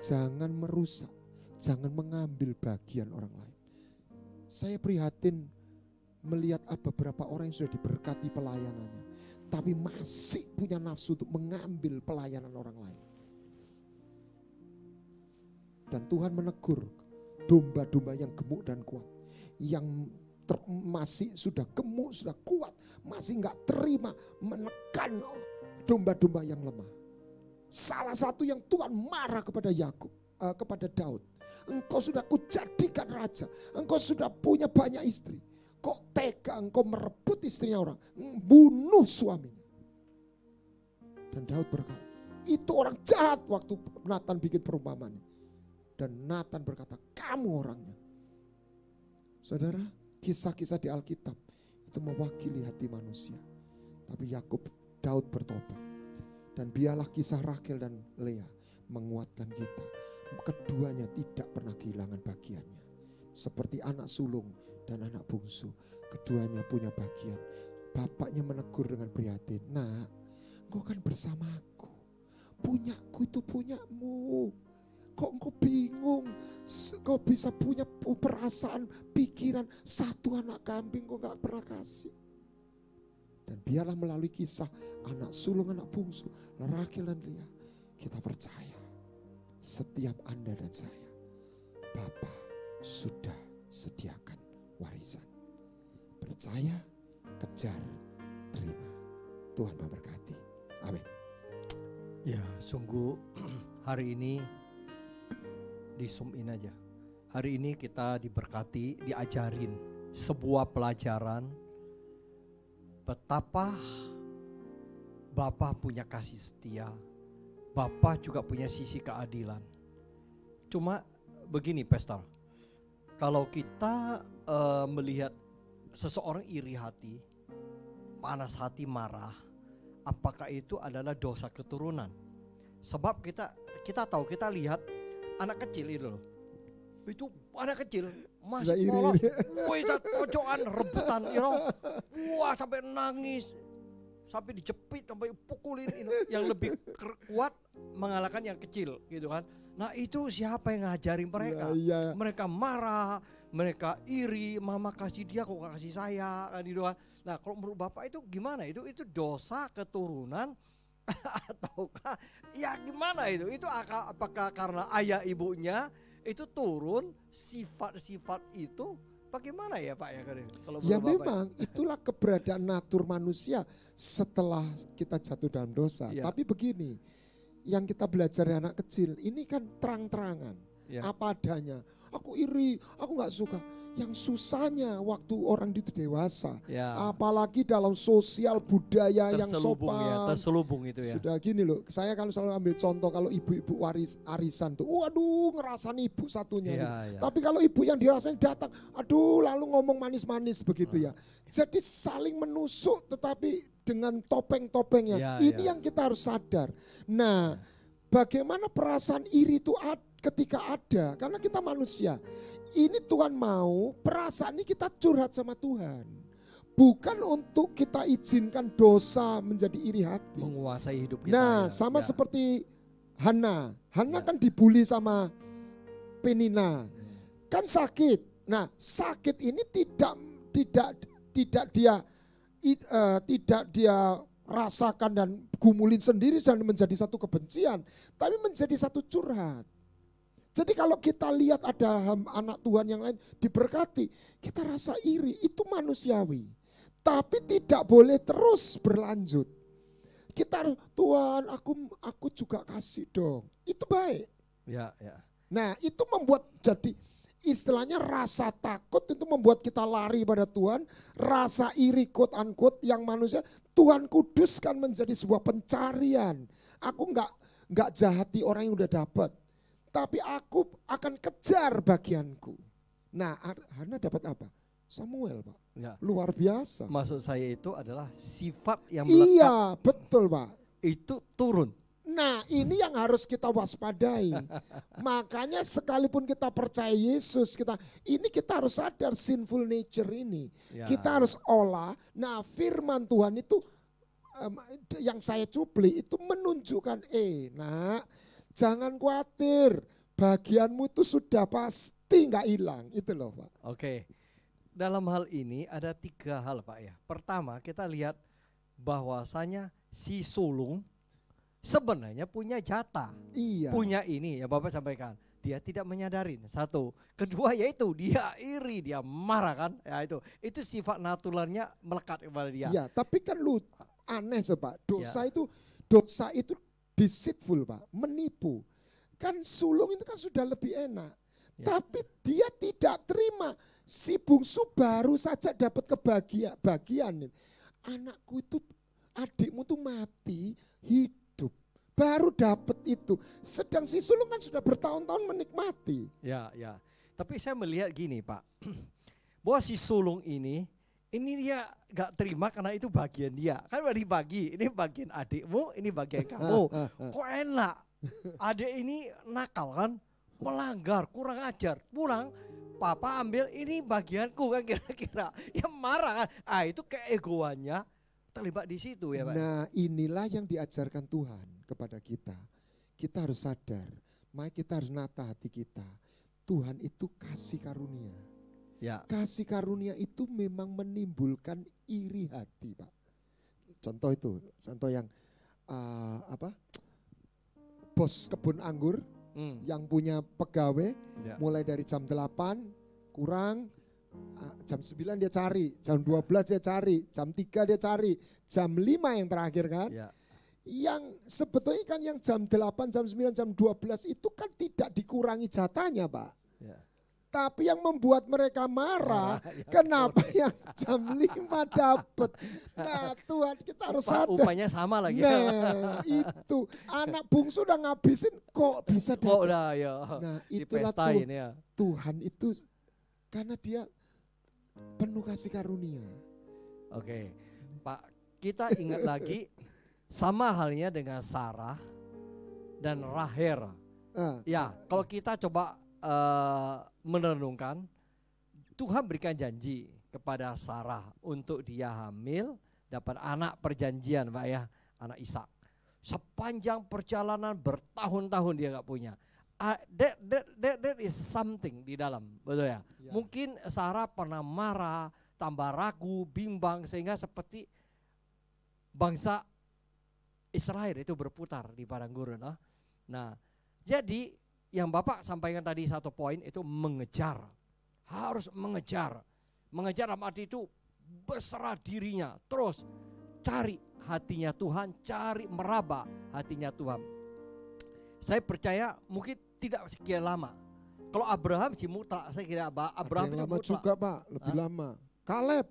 Speaker 3: jangan merusak, jangan mengambil bagian orang lain. Saya prihatin melihat beberapa orang yang sudah diberkati pelayanannya, tapi masih punya nafsu untuk mengambil pelayanan orang lain. Dan Tuhan menegur domba-domba yang gemuk dan kuat, yang masih sudah gemuk, sudah kuat, masih gak terima menekan domba-domba yang lemah. Salah satu yang Tuhan marah kepada Yakub, kepada Daud, engkau sudah kujadikan raja, engkau sudah punya banyak istri, kok tega engkau merebut istrinya orang, bunuh suaminya. Dan Daud berkata, itu orang jahat. Waktu Nathan bikin perumpamaan, dan Nathan berkata, kamu orangnya. Saudara, kisah-kisah di Alkitab itu mewakili hati manusia. Tapi Daud bertobat. Dan biarlah kisah Rahel dan Lea menguatkan kita. Keduanya tidak pernah kehilangan bagiannya. Seperti anak sulung dan anak bungsu, keduanya punya bagian. Bapaknya menegur dengan prihatin, nak, engkau kan bersamaku, punyaku itu punyamu. Kok engkau bingung? Kau bisa punya perasaan, pikiran, satu anak kambing kau gak pernah kasih. Dan biarlah melalui kisah anak sulung, anak bungsu, Rahel dan Lea, kita percaya setiap Anda dan saya, Bapa sudah sediakan warisan. Percaya, kejar, terima. Tuhan memberkati. Amin.
Speaker 2: Ya, sungguh hari ini di zoom in aja. Hari ini kita diberkati, diajarin sebuah pelajaran betapa Bapa punya kasih setia, Bapa juga punya sisi keadilan. Cuma begini Pastor, kalau kita melihat seseorang iri hati, panas hati, marah, apakah itu adalah dosa keturunan? Sebab kita tahu, kita lihat anak kecil itu anak kecil masih polos, tocokan, rebutan, wah sampai nangis, sampai dijepit, sampai pukulin, yang lebih kuat mengalahkan yang kecil, gitu kan? Nah itu siapa yang ngajarin mereka? Ya. Mereka marah, mereka iri, mama kasih dia kok gak kasih saya, kan gitu kan? Nah kalau menurut Bapak itu gimana? Itu dosa keturunan ataukah ya gimana itu? Itu apakah karena ayah ibunya itu turun sifat-sifat itu, bagaimana ya Pak ya? Kalau
Speaker 3: ya memang itulah keberadaan natur manusia setelah kita jatuh dalam dosa. Ya. Tapi begini, yang kita belajar dari anak kecil ini kan terang-terangan, ya. Apa adanya. Aku iri, aku gak suka. yang susahnya waktu orang itu dewasa.
Speaker 2: Ya.
Speaker 3: Apalagi dalam sosial budaya yang
Speaker 2: Terselubung
Speaker 3: sopan.
Speaker 2: ya, terselubung itu ya.
Speaker 3: Sudah gini loh, saya kalau selalu ambil contoh kalau ibu-ibu arisan tuh, waduh ngerasain ibu satunya.
Speaker 2: Ya,
Speaker 3: nih.
Speaker 2: ya.
Speaker 3: Tapi kalau ibu yang dirasain datang, aduh lalu ngomong manis-manis begitu ya. Jadi saling menusuk tetapi dengan topeng-topengnya.
Speaker 2: Ya,
Speaker 3: Ini
Speaker 2: ya.
Speaker 3: yang kita harus sadar. Nah, bagaimana perasaan iri itu ketika ada, karena kita manusia. Ini Tuhan mau perasaan ini kita curhat sama Tuhan. Bukan untuk kita izinkan dosa menjadi iri hati.
Speaker 2: Menguasai hidup kita.
Speaker 3: Nah,
Speaker 2: ya.
Speaker 3: sama
Speaker 2: Ya.
Speaker 3: seperti Hana. Hana
Speaker 2: Ya.
Speaker 3: kan dibully sama Penina. Kan sakit. Nah, sakit ini tidak dia rasakan dan gumulin sendiri dan menjadi satu kebencian, tapi menjadi satu curhat. Jadi kalau kita lihat ada anak Tuhan yang lain diberkati, kita rasa iri, itu manusiawi. Tapi tidak boleh terus berlanjut. Kita harus, Tuhan aku juga kasih dong. Itu baik.
Speaker 2: Ya, ya.
Speaker 3: Nah itu membuat jadi istilahnya rasa takut itu membuat kita lari pada Tuhan. Rasa iri quote unquote yang manusia, Tuhan kuduskan menjadi sebuah pencarian. Aku nggak jahati orang yang udah dapat. Tapi aku akan kejar bagianku. Nah, Hana dapat apa? Samuel, Pak.
Speaker 2: Ya.
Speaker 3: Luar biasa.
Speaker 2: Maksud saya itu adalah sifat yang melekat.
Speaker 3: Iya, betul, Pak.
Speaker 2: Itu turun.
Speaker 3: Nah, ini yang harus kita waspadai. Makanya sekalipun kita percaya Yesus, kita harus sadar sinful nature ini.
Speaker 2: Ya.
Speaker 3: Kita harus olah. Nah, firman Tuhan itu yang saya cuplik itu menunjukkan, nak, jangan khawatir, bagianmu itu sudah pasti nggak hilang, itu loh Pak.
Speaker 2: Oke, dalam hal ini ada 3 hal Pak ya. Pertama kita lihat bahwasanya si sulung sebenarnya punya jatah,
Speaker 3: Iya.
Speaker 2: punya ini ya Bapak sampaikan. Dia tidak menyadarin, 1. Kedua yaitu dia iri, dia marah kan, ya itu sifat naturalnya melekat kepada dia.
Speaker 3: Iya, tapi kan lu aneh Pak, dosa
Speaker 2: Ya.
Speaker 3: itu deceitful Pak, menipu. Kan sulung itu kan sudah lebih enak.
Speaker 2: Ya.
Speaker 3: Tapi dia tidak terima. Si bungsu baru saja dapat bagian. Anakku itu, adikmu tuh mati, hidup. Baru dapat itu. Sedang si sulung kan sudah bertahun-tahun menikmati.
Speaker 2: Ya, ya. Tapi saya melihat gini Pak, bahwa si sulung ini dia gak terima karena itu bagian dia. Kan udah dibagi, ini bagian adikmu, ini bagian kamu. Kok enak? Adik ini nakal kan, melanggar, kurang ajar. Pulang, papa ambil ini bagianku kan kira-kira. Ya marah kan. Itu keegoannya terlibat di situ ya Pak.
Speaker 3: Nah inilah yang diajarkan Tuhan kepada kita. Kita harus sadar, makanya kita harus nata hati kita. Tuhan itu kasih karunia.
Speaker 2: Ya.
Speaker 3: Kasih karunia itu memang menimbulkan iri hati Pak. Contoh yang bos kebun anggur yang punya pegawai
Speaker 2: Ya.
Speaker 3: mulai dari jam 8 kurang, jam 9 dia cari, jam 12 dia cari, jam 3 dia cari, jam 5 yang terakhir kan.
Speaker 2: Ya.
Speaker 3: Yang sebetulnya kan yang jam 8, jam 9, jam 12 itu kan tidak dikurangi jatahnya Pak.
Speaker 2: Ya.
Speaker 3: Tapi yang membuat mereka marah,
Speaker 2: Ya,
Speaker 3: kenapa yang jam 5 dapat? Nah Tuhan kita harus sadar.
Speaker 2: Upahnya sama lagi.
Speaker 3: Nah itu anak bungsu udah ngabisin kok bisa dapat.
Speaker 2: Kok udah ya.
Speaker 3: Nah
Speaker 2: Di
Speaker 3: itulah
Speaker 2: pestain ya.
Speaker 3: Tuhan itu karena dia penuh kasih karunia.
Speaker 2: Oke, Pak, kita ingat lagi sama halnya dengan Sarah dan Rahel. Ya, kalau kita coba merenungkan, Tuhan berikan janji kepada Sarah untuk dia hamil, dapat anak perjanjian Pak ya, anak Ishak. Sepanjang perjalanan bertahun-tahun dia gak punya. That is something di dalam, betul ya?
Speaker 3: Ya.
Speaker 2: Mungkin Sarah pernah marah, tambah ragu, bimbang sehingga seperti bangsa Israel itu berputar di padang gurun. Nah, jadi yang Bapak sampaikan tadi 1 poin itu mengejar, harus mengejar dalam arti itu berserah dirinya, terus cari hatinya Tuhan, cari meraba hatinya Tuhan. Saya percaya mungkin tidak sekian lama Kalau Abraham sih mutlak, saya kira Abraham
Speaker 3: Ada yang
Speaker 2: itu
Speaker 3: lama
Speaker 2: mutlak.
Speaker 3: juga Pak, lebih lama. Kaleb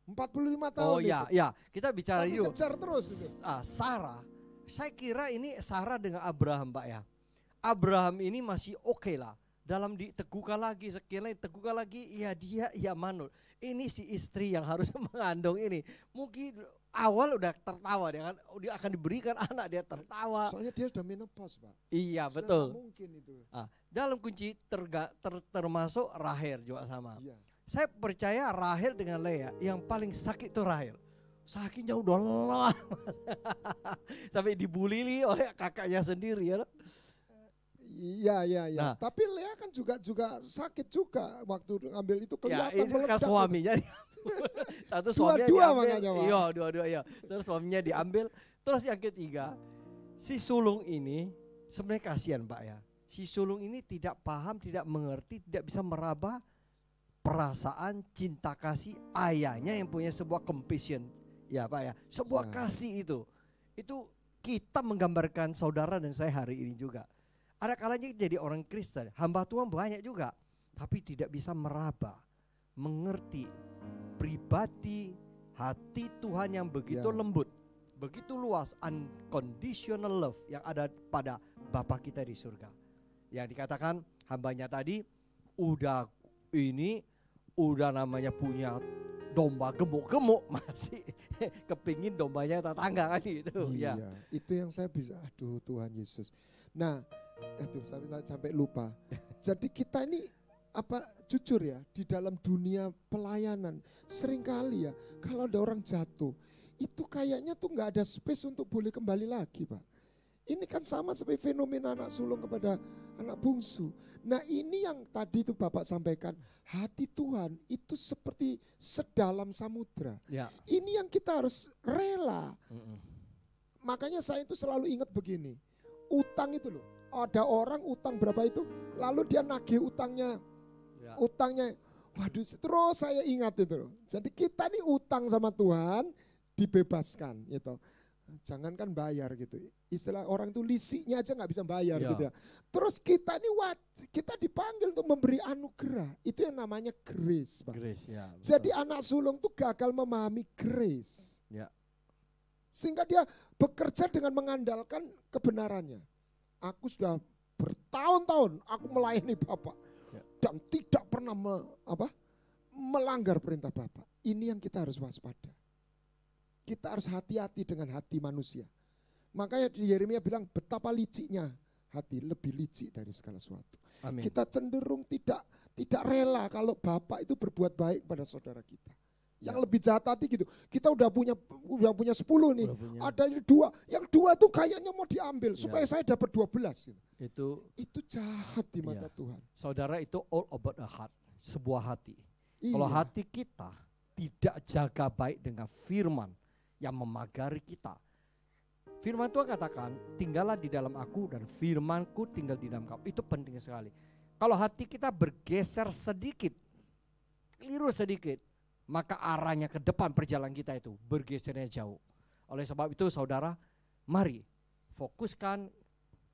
Speaker 3: 45 tahun.
Speaker 2: Oh ya,
Speaker 3: itu.
Speaker 2: ya, kita bicara
Speaker 3: Tapi
Speaker 2: yuk.
Speaker 3: kejar terus itu.
Speaker 2: Sarah, saya kira ini Sarah dengan Abraham, Pak ya. Abraham ini masih oke lah. Dalam diteguhkan lagi, sekiranya diteguhkan lagi, ya dia, ya manut. Ini si istri yang harus mengandung ini. Mungkin awal udah tertawa, dia akan diberikan anak, dia tertawa.
Speaker 3: Soalnya dia sudah menopause Pak.
Speaker 2: Iya,
Speaker 3: Sudah
Speaker 2: betul.
Speaker 3: nggak mungkin itu.
Speaker 2: Dalam kunci termasuk Rahel juga sama.
Speaker 3: Iya.
Speaker 2: Saya percaya Rahel dengan Lea yang paling sakit itu Rahel. Sakitnya udah lama. Sampai dibully oleh kakaknya sendiri ya.
Speaker 3: Iya.
Speaker 2: Nah.
Speaker 3: Tapi Lea kan juga sakit juga waktu ngambil itu
Speaker 2: Ya,
Speaker 3: kelihatan
Speaker 2: itu kan
Speaker 3: meledak.
Speaker 2: suaminya. Satu suaminya
Speaker 3: Dua-dua
Speaker 2: diambil.
Speaker 3: makanya, Pak.
Speaker 2: Iya, dua-dua iya. Terus suaminya diambil. Terus yang ketiga, si sulung ini sebenarnya kasihan Pak ya. Si sulung ini tidak paham, tidak mengerti, tidak bisa meraba perasaan cinta kasih ayahnya yang punya sebuah compassion. Ya Pak ya, sebuah
Speaker 3: Ya.
Speaker 2: kasih itu. Itu kita menggambarkan saudara dan saya hari ini juga. Ada kalanya jadi orang Kristen, hamba Tuhan banyak juga, tapi tidak bisa meraba, mengerti pribadi hati Tuhan yang begitu
Speaker 3: Ya.
Speaker 2: lembut, begitu luas, unconditional love yang ada pada Bapa kita di surga. Yang dikatakan hambanya tadi udah namanya punya domba gemuk-gemuk, masih kepingin dombanya tetangga kan gitu.
Speaker 3: Iya,
Speaker 2: Ya.
Speaker 3: itu yang saya bisa, aduh Tuhan Yesus. Nah, sampai lupa. Jadi kita ini jujur ya, di dalam dunia pelayanan seringkali ya, kalau ada orang jatuh, itu kayaknya tuh nggak ada space untuk boleh kembali lagi Pak. Ini kan sama seperti fenomena anak sulung kepada anak bungsu. Nah ini yang tadi itu Bapak sampaikan, hati Tuhan itu seperti sedalam samudra.
Speaker 2: Ya.
Speaker 3: Ini yang kita harus rela. Makanya saya itu selalu ingat begini, utang itu loh, ada orang utang berapa itu, lalu dia nagih utangnya,
Speaker 2: Ya.
Speaker 3: waduh terus saya ingat itu loh. Jadi kita nih utang sama Tuhan dibebaskan gitu. Jangankan bayar gitu, istilah orang itu lisiknya aja nggak bisa bayar
Speaker 2: Ya.
Speaker 3: gitu ya. Terus kita ini kita dipanggil untuk memberi anugerah, itu yang namanya grace Pak.
Speaker 2: Grace, ya, betul.
Speaker 3: Jadi anak sulung tuh gagal memahami grace.
Speaker 2: Ya.
Speaker 3: Sehingga dia bekerja dengan mengandalkan kebenarannya. Aku sudah bertahun-tahun aku melayani Bapak.
Speaker 2: Ya.
Speaker 3: Dan tidak pernah melanggar perintah Bapak. Ini yang kita harus waspada. Kita harus hati-hati dengan hati manusia. Makanya Yeremia bilang betapa liciknya hati, lebih licik dari segala sesuatu.
Speaker 2: Amin.
Speaker 3: Kita cenderung tidak rela kalau Bapak itu berbuat baik pada saudara kita. Yang lebih jahat hati gitu. Kita udah punya 10 nih. Ada 2. Yang 2 tuh kayaknya mau diambil supaya saya dapat 12 gitu. Itu jahat di mata Tuhan.
Speaker 2: Saudara, itu all about a heart, sebuah hati.
Speaker 3: Iya.
Speaker 2: Kalau hati kita tidak jaga baik dengan firman yang memagari kita. Firman Tuhan katakan, tinggallah di dalam aku dan firmanku tinggal di dalam kamu. Itu penting sekali. Kalau hati kita bergeser sedikit, keliru sedikit, maka arahnya ke depan perjalanan kita itu bergesernya jauh. Oleh sebab itu saudara, mari fokuskan,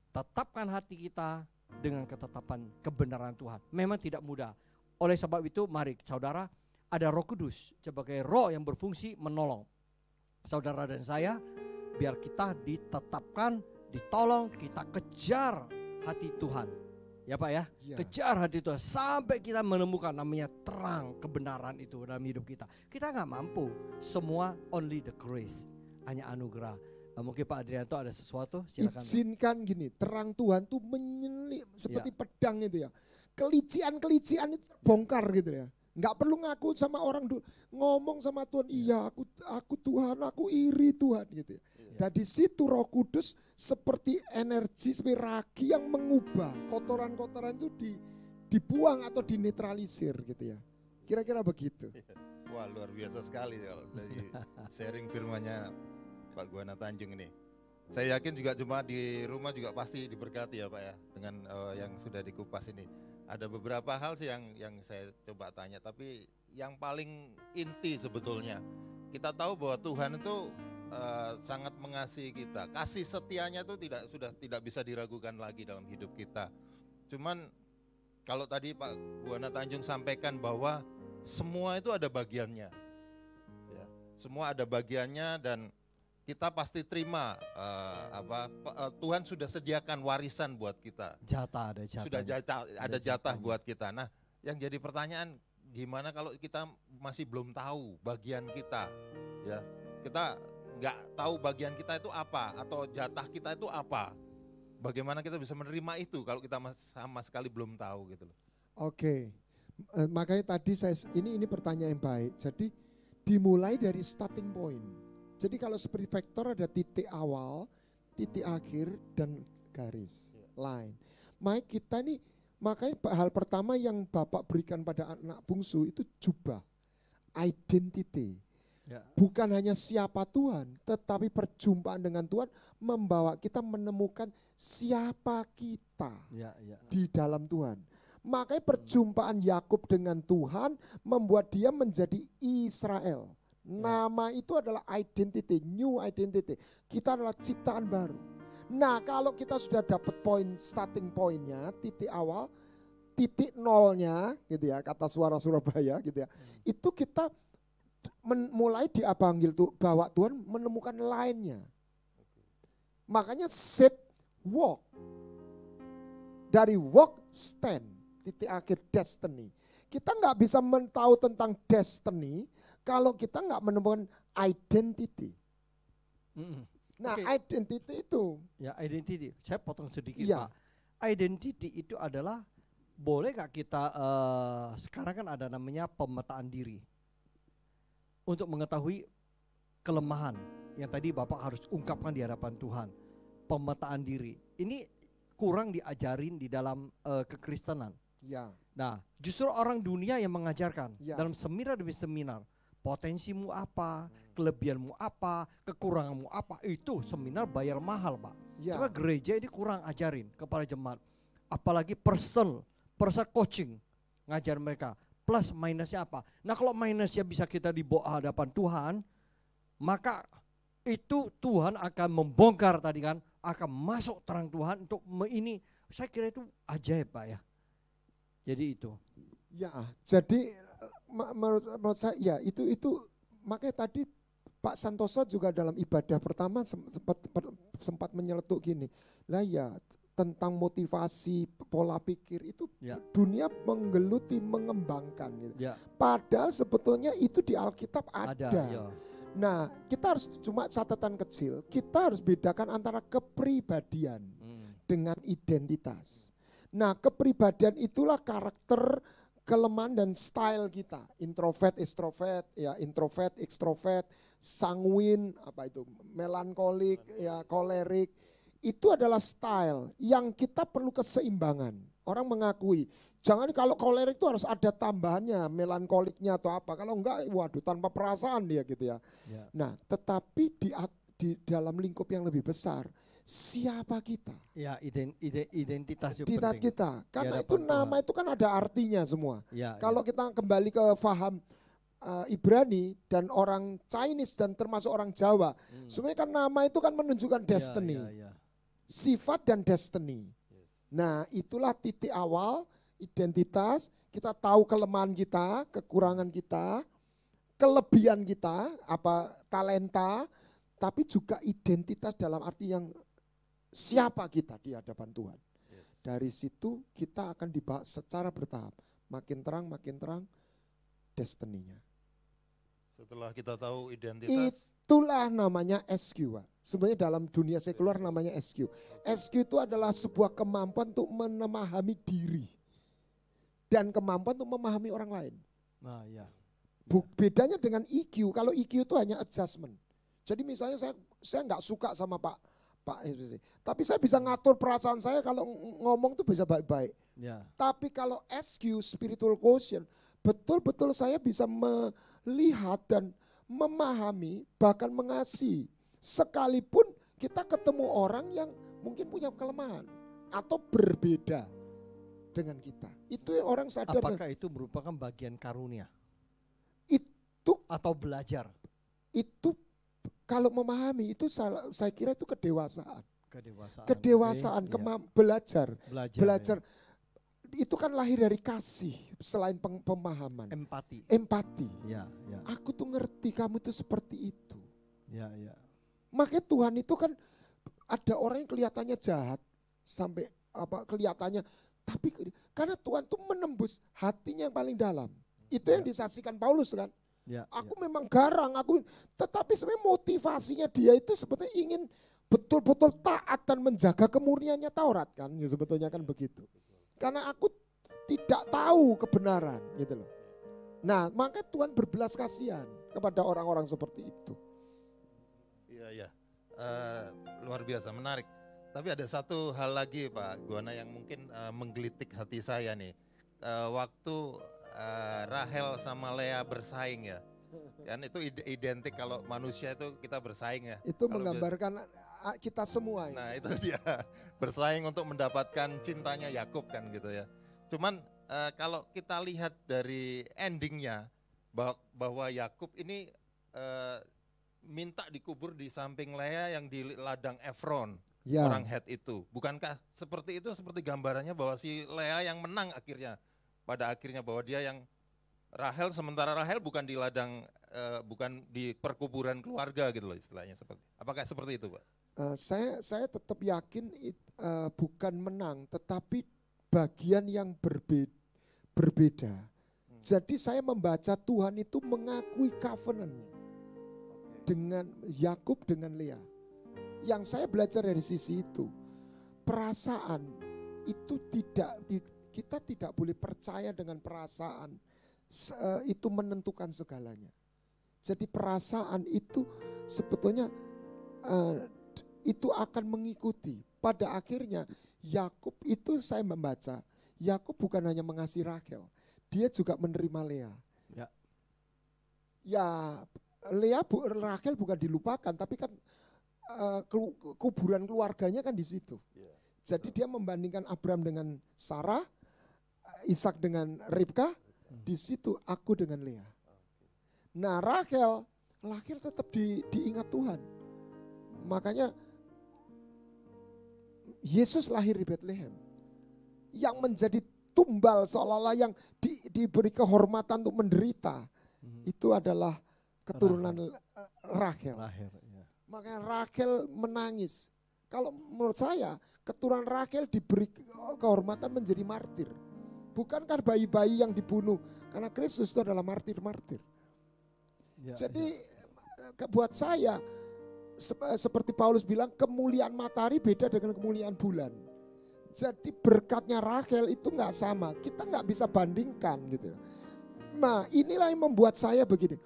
Speaker 2: tetapkan hati kita dengan ketetapan kebenaran Tuhan. Memang tidak mudah. Oleh sebab itu mari saudara, ada Roh Kudus sebagai roh yang berfungsi menolong saudara dan saya, biar kita ditetapkan, ditolong, kita kejar hati Tuhan. Ya Pak ya,
Speaker 3: Ya.
Speaker 2: kejar hati Tuhan sampai kita menemukan namanya terang kebenaran itu dalam hidup kita. Kita nggak mampu, semua only the grace, hanya anugerah. Mungkin Pak Adrianto ada sesuatu, silakan.
Speaker 3: Izinkan gini, terang Tuhan tuh menyelip seperti pedang itu ya. Kelician-kelician itu bongkar gitu ya. Nggak perlu ngaku sama orang dulu, ngomong sama Tuhan, iya aku Tuhan, aku iri Tuhan gitu ya. Dan di situ Roh Kudus seperti energi, seperti ragi yang mengubah kotoran-kotoran itu dibuang atau dinetralisir gitu ya. Kira-kira begitu.
Speaker 4: Wah, luar biasa sekali kalau dari sharing firman-nya Pak Guana Tanjung ini. Saya yakin juga jemaat di rumah juga pasti diberkati ya Pak ya dengan yang sudah dikupas ini. Ada beberapa hal sih yang saya coba tanya, tapi yang paling inti sebetulnya kita tahu bahwa Tuhan itu sangat mengasihi kita. Kasih setianya itu sudah tidak bisa diragukan lagi dalam hidup kita. Cuman kalau tadi Pak Buana Tanjung sampaikan bahwa semua itu ada bagiannya. Ya, semua ada bagiannya dan kita pasti terima Tuhan sudah sediakan warisan buat kita.
Speaker 2: Jatah ada jatah.
Speaker 4: Sudah ada jatah
Speaker 2: jatahnya.
Speaker 4: buat kita. Nah, yang jadi pertanyaan gimana kalau kita masih belum tahu bagian kita, ya kita nggak tahu bagian kita itu apa atau jatah kita itu apa. Bagaimana kita bisa menerima itu kalau kita sama sekali belum tahu gitu loh.
Speaker 3: Oke. Makanya tadi ini pertanyaan yang baik. Jadi dimulai dari starting point. Jadi kalau seperti vektor ada titik awal, titik akhir dan garis line. Makanya hal pertama yang Bapak berikan pada anak bungsu itu jubah, identity.
Speaker 2: Ya.
Speaker 3: Bukan hanya siapa Tuhan, tetapi perjumpaan dengan Tuhan membawa kita menemukan siapa kita di dalam Tuhan. Makanya perjumpaan Yakub dengan Tuhan membuat dia menjadi Israel. Nama itu adalah identity, new identity. Kita adalah ciptaan baru. Nah, kalau kita sudah dapat starting pointnya, titik awal, titik nolnya, gitu ya, kata Suara Surabaya, gitu ya. Itu kita mulai dipanggil bahwa Tuhan menemukan lainnya. Makanya sit, walk. Dari walk, stand. Titik akhir destiny. Kita nggak bisa tahu tentang destiny kalau kita nggak menemukan identity. Nah, identity itu.
Speaker 2: Ya, identity. Saya potong sedikit,
Speaker 3: Iya.
Speaker 2: Pak. Identity itu adalah, boleh nggak kita, sekarang kan ada namanya pemetaan diri. Untuk mengetahui kelemahan yang tadi Bapak harus ungkapkan di hadapan Tuhan. Pemetaan diri. Ini kurang diajarin di dalam kekristenan.
Speaker 3: Ya.
Speaker 2: Nah, justru orang dunia yang mengajarkan
Speaker 3: Ya.
Speaker 2: dalam seminar demi seminar. Potensimu apa, kelebihanmu apa, kekuranganmu apa, itu seminar bayar mahal, Pak.
Speaker 3: Ya.
Speaker 2: Cuma gereja ini kurang ajarin kepada jemaat. Apalagi person coaching, ngajar mereka. Plus minusnya apa? Nah, kalau minusnya bisa kita dibawa hadapan Tuhan, maka itu Tuhan akan membongkar tadi kan, akan masuk terang Tuhan untuk ini. Saya kira itu ajaib, Pak ya. Jadi itu.
Speaker 3: Ya, jadi menurut saya ya itu makanya tadi Pak Santoso juga dalam ibadah pertama sempat menyeletuk gini. Lah ya, tentang motivasi, pola pikir itu dunia menggeluti, mengembangkan gitu.
Speaker 2: Ya.
Speaker 3: Padahal sebetulnya itu di Alkitab ada.
Speaker 2: Ya.
Speaker 3: Nah, kita harus cuma catatan kecil, kita harus bedakan antara kepribadian dengan identitas. Nah, kepribadian itulah karakter, kelemahan dan style kita. Introvert, extrovert, ya introvert, extrovert, sanguin, apa itu, melankolik, ya kolerik. Itu adalah style yang kita perlu keseimbangan. Orang mengakui, jangan kalau kolerik itu harus ada tambahannya, melankoliknya atau apa. Kalau enggak, waduh tanpa perasaan dia gitu ya. Nah, tetapi di dalam lingkup yang lebih besar, siapa kita?
Speaker 2: Ya, identitas itu
Speaker 3: Identitas
Speaker 2: penting.
Speaker 3: kita. Karena itu nama itu kan ada artinya semua.
Speaker 2: Ya,
Speaker 3: kalau kita kembali ke faham Ibrani dan orang Chinese dan termasuk orang Jawa, sebenarnya kan nama itu kan menunjukkan destiny. Sifat dan destiny. Nah, itulah titik awal identitas. Kita tahu kelemahan kita, kekurangan kita, kelebihan kita, apa talenta, tapi juga identitas dalam arti yang siapa kita di hadapan Tuhan. Dari situ kita akan dibawa secara bertahap. Makin terang destiny-nya.
Speaker 4: Setelah kita tahu identitas,
Speaker 3: itulah namanya SQ, Pak. Sebenarnya dalam dunia sekular namanya SQ. SQ itu adalah sebuah kemampuan untuk memahami diri dan kemampuan untuk memahami orang lain.
Speaker 2: Nah, ya.
Speaker 3: Bedanya dengan EQ, kalau EQ itu hanya adjustment. Jadi misalnya saya nggak suka sama Pak SBC, tapi saya bisa ngatur perasaan saya kalau ngomong tuh bisa baik-baik.
Speaker 2: Ya.
Speaker 3: Tapi kalau SQ, spiritual quotient, betul-betul saya bisa melihat dan memahami, bahkan mengasihi. Sekalipun kita ketemu orang yang mungkin punya kelemahan atau berbeda dengan kita. Itu yang orang sadar.
Speaker 2: Apakah itu merupakan bagian karunia?
Speaker 3: Itu
Speaker 2: atau belajar?
Speaker 3: Itu kalau memahami itu saya kira itu kedewasaan.
Speaker 2: Kedewasaan.
Speaker 3: Kedewasaan,
Speaker 2: Okay.
Speaker 3: belajar.
Speaker 2: Ya.
Speaker 3: itu kan lahir dari kasih selain pemahaman.
Speaker 2: Empati.
Speaker 3: Empati.
Speaker 2: Ya, ya,
Speaker 3: Aku tuh ngerti kamu tuh seperti itu.
Speaker 2: ya, ya.
Speaker 3: Makanya Tuhan itu kan ada orang yang kelihatannya jahat sampai kelihatannya, tapi karena Tuhan tuh menembus hatinya yang paling dalam. Itu yang disaksikan Paulus kan.
Speaker 2: Ya,
Speaker 3: Aku memang garang, tetapi sebenarnya motivasinya dia itu sebetulnya ingin betul-betul taat dan menjaga kemurniannya Taurat kan, ya sebetulnya kan begitu. Karena aku tidak tahu kebenaran gitu loh. Nah, makanya Tuhan berbelas kasihan kepada orang-orang seperti itu.
Speaker 4: Iya, iya. Luar biasa, menarik. Tapi ada satu hal lagi Pak Guana yang mungkin menggelitik hati saya nih. Waktu Rahel sama Lea bersaing ya. Kan itu identik kalau manusia itu kita bersaing ya.
Speaker 3: Itu
Speaker 4: Kalau
Speaker 3: menggambarkan kita semua.
Speaker 4: Nah itu dia, bersaing untuk mendapatkan cintanya Yakub kan gitu ya. Cuman kalau kita lihat dari endingnya bahwa Yakub ini minta dikubur di samping Lea yang di ladang Efron,
Speaker 3: Ya.
Speaker 4: orang Het itu. Bukankah seperti itu, seperti gambarannya bahwa si Lea yang menang akhirnya, pada akhirnya bahwa dia yang Rahel, sementara Rahel bukan di ladang, bukan di perkuburan keluarga gitu loh istilahnya. Apakah seperti itu Pak?
Speaker 3: Saya tetap yakin bukan menang, tetapi bagian yang berbeda. Jadi saya membaca Tuhan itu mengakui covenant dengan Yakub dengan Lea. Yang saya belajar dari sisi itu, perasaan itu kita tidak boleh percaya dengan perasaan itu menentukan segalanya. Jadi perasaan itu sebetulnya itu akan mengikuti. Pada akhirnya Yakub itu saya membaca, Yakub bukan hanya mengasihi Rachel, dia juga menerima Lea.
Speaker 2: Ya.
Speaker 3: Ya, Rachel bukan dilupakan, tapi kan kuburan keluarganya kan di situ. Jadi dia membandingkan Abraham dengan Sarah, Ishak dengan Ribka, di situ aku dengan Lea. Nah Rachel tetap diingat Tuhan. Makanya Yesus lahir di Bethlehem. Yang menjadi tumbal seolah-olah yang diberi kehormatan untuk menderita. Itu adalah keturunan Rachel.
Speaker 2: Ya.
Speaker 3: Makanya Rachel menangis. Kalau menurut saya keturunan Rachel diberi kehormatan menjadi martir. Bukankah bayi-bayi yang dibunuh? Karena Kristus itu adalah martir-martir.
Speaker 2: Ya,
Speaker 3: Jadi buat saya seperti Paulus bilang, kemuliaan matahari beda dengan kemuliaan bulan. Jadi berkatnya Rachel itu nggak sama. Kita nggak bisa bandingkan gitu. Nah inilah yang membuat saya begini.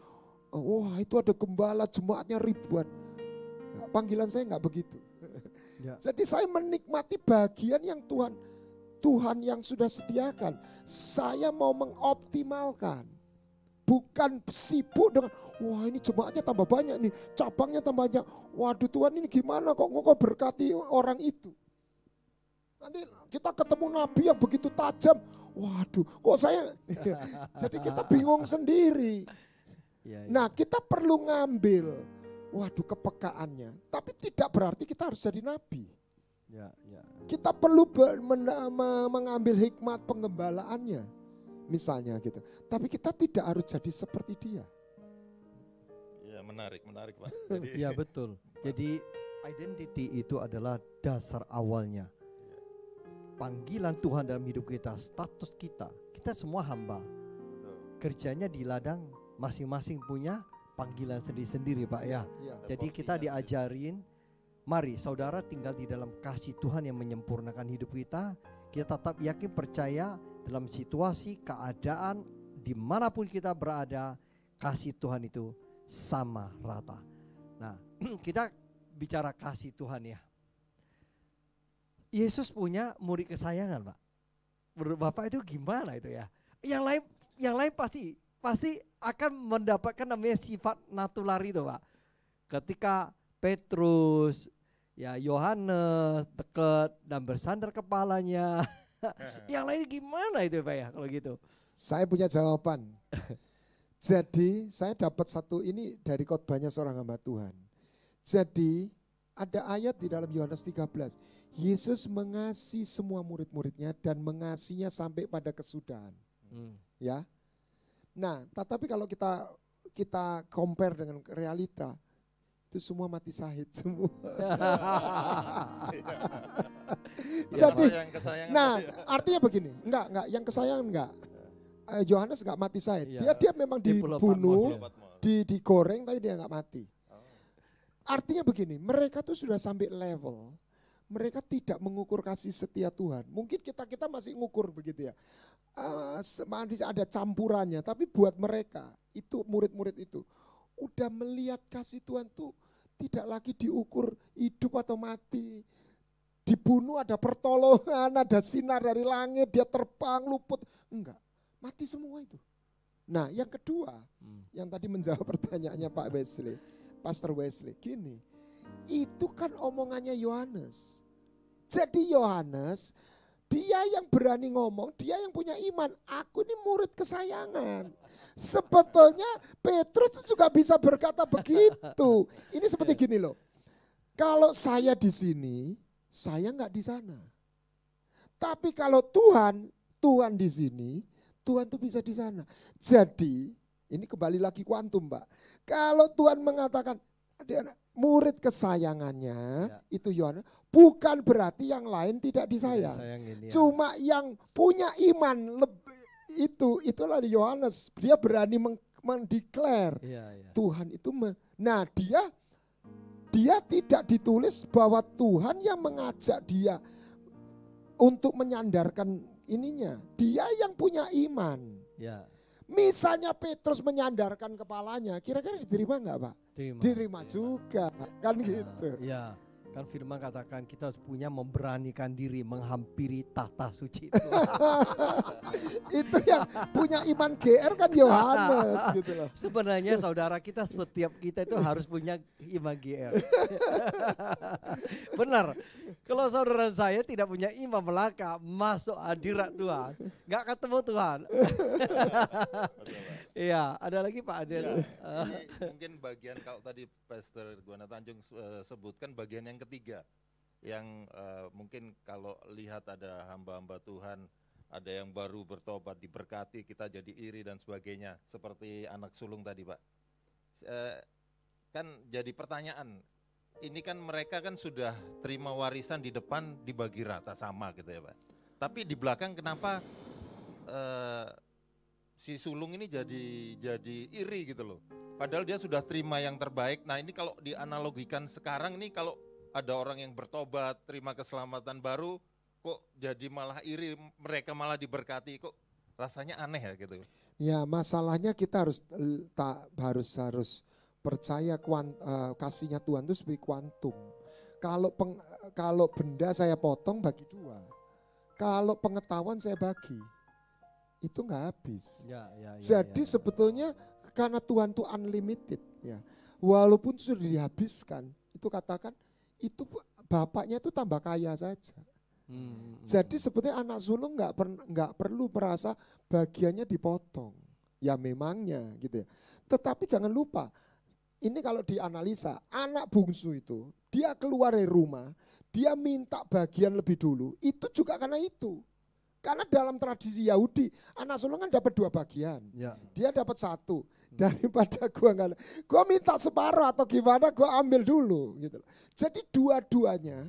Speaker 3: Wah itu ada gembala jemaatnya ribuan. Panggilan saya nggak begitu.
Speaker 2: Ya.
Speaker 3: Jadi saya menikmati bagian yang Tuhan yang sudah sediakan. Saya mau mengoptimalkan. Bukan sibuk dengan, wah ini jemaatnya tambah banyak nih, cabangnya tambah banyak. Waduh Tuhan ini gimana kok berkati orang itu. Nanti kita ketemu Nabi yang begitu tajam. Waduh kok saya, jadi kita bingung sendiri.
Speaker 2: Ya.
Speaker 3: Nah kita perlu ngambil, waduh kepekaannya. Tapi tidak berarti kita harus jadi Nabi.
Speaker 2: Ya.
Speaker 3: Kita perlu mengambil hikmat pengembalaannya. Misalnya gitu. Tapi kita tidak harus jadi seperti dia.
Speaker 4: Ya menarik Pak.
Speaker 2: Ya betul. Jadi identity itu adalah dasar awalnya. Panggilan Tuhan dalam hidup kita, status kita. Kita semua hamba. Kerjanya di ladang masing-masing punya panggilan sendiri-sendiri Pak ya. Jadi kita diajarin, mari saudara tinggal di dalam kasih Tuhan yang menyempurnakan hidup kita. Kita tetap yakin percaya dalam situasi, keadaan, dimanapun kita berada, kasih Tuhan itu sama rata. Nah, kita bicara kasih Tuhan ya. Yesus punya murid kesayangan Pak. Menurut Bapak itu gimana itu ya? Yang lain pasti akan mendapatkan namanya sifat natural itu Pak. Ketika Petrus, ya Yohanes dekat dan bersandar kepalanya. Yang lain gimana itu Pak ya kalau gitu?
Speaker 3: Saya punya jawaban. Jadi saya dapat satu ini dari khotbahnya seorang hamba Tuhan. Jadi Ada ayat di dalam Yohanes 13. Yesus mengasihi semua murid-muridnya dan mengasihinya sampai pada kesudahan. Ya. Nah, tetapi kalau kita compare dengan realita, itu semua mati syahid semua. Jadi, nah artinya begini, enggak, yang kesayangan enggak. Yohanes enggak mati syahid. Dia memang dibunuh, digoreng, tapi dia enggak mati. Artinya begini, mereka tuh sudah sampai level, mereka tidak mengukur kasih setia Tuhan. Mungkin kita masih ngukur begitu ya. Ada campurannya, tapi buat mereka, itu murid-murid itu, udah melihat kasih Tuhan tuh tidak lagi diukur hidup atau mati. Dibunuh ada pertolongan, ada sinar dari langit, dia terbang, luput. Enggak, mati semua itu. Nah yang kedua, yang tadi menjawab pertanyaannya Pak Wesley, Pastor Wesley, gini, itu kan omongannya Yohanes. Jadi Yohanes, dia yang berani ngomong, dia yang punya iman. Aku ini murid kesayangan. Sebetulnya Petrus juga bisa berkata begitu. Ini seperti gini loh. Kalau saya di sini, saya nggak di sana. Tapi kalau Tuhan di sini, Tuhan tuh bisa di sana. Jadi, ini kembali lagi kuantum, Mbak. Kalau Tuhan mengatakan murid kesayangannya itu Yohanes, bukan berarti yang lain tidak disayang. Cuma yang punya iman itulah Yohanes. Dia berani mendeklar Tuhan itu. Nah dia tidak ditulis bahwa Tuhan yang mengajak dia untuk menyandarkan ininya. Dia yang punya iman. Misalnya Petrus menyandarkan kepalanya, kira-kira diterima enggak Pak? Diterima juga, kan gitu.
Speaker 2: Ya, kan firman katakan kita harus punya memberanikan diri menghampiri tahta suci itu.
Speaker 3: Itu yang punya iman GR kan Yohanes gitu loh.
Speaker 2: Sebenarnya saudara kita, setiap kita itu harus punya iman GR. Benar, kalau saudara saya tidak punya iman Melaka, masuk hadirat Tuhan, gak ketemu Tuhan. Iya, ada lagi Pak Adel.
Speaker 4: Ini mungkin bagian kalau tadi Pastor Guana Tanjung sebutkan bagian yang ketiga, yang mungkin kalau lihat ada hamba-hamba Tuhan, ada yang baru bertobat, diberkati, kita jadi iri dan sebagainya, seperti anak sulung tadi Pak. Kan jadi pertanyaan, ini kan mereka kan sudah terima warisan di depan dibagi rata sama gitu ya Pak. Tapi di belakang kenapa si sulung ini jadi iri gitu loh. Padahal dia sudah terima yang terbaik. Nah ini kalau dianalogikan sekarang ini, kalau ada orang yang bertobat, terima keselamatan baru, kok jadi malah iri, mereka malah diberkati, kok rasanya aneh ya gitu.
Speaker 3: Ya masalahnya kita harus percaya kasihnya Tuhan itu seperti kuantum. Kalau benda saya potong bagi dua, kalau pengetahuan saya bagi, itu nggak habis. Jadi sebetulnya karena Tuhan itu unlimited ya, walaupun sudah dihabiskan, itu katakan itu bapaknya itu tambah kaya saja. Jadi sebetulnya anak sulung nggak perlu merasa bagiannya dipotong. Ya memangnya gitu ya. Tetapi jangan lupa, ini kalau dianalisa, anak bungsu itu dia keluar dari rumah, dia minta bagian lebih dulu, itu juga karena itu. Karena dalam tradisi Yahudi, anak sulung kan dapat 2 bagian. Dia dapat 1. Daripada gua minta separuh atau gimana, gua ambil dulu gitu. Jadi dua-duanya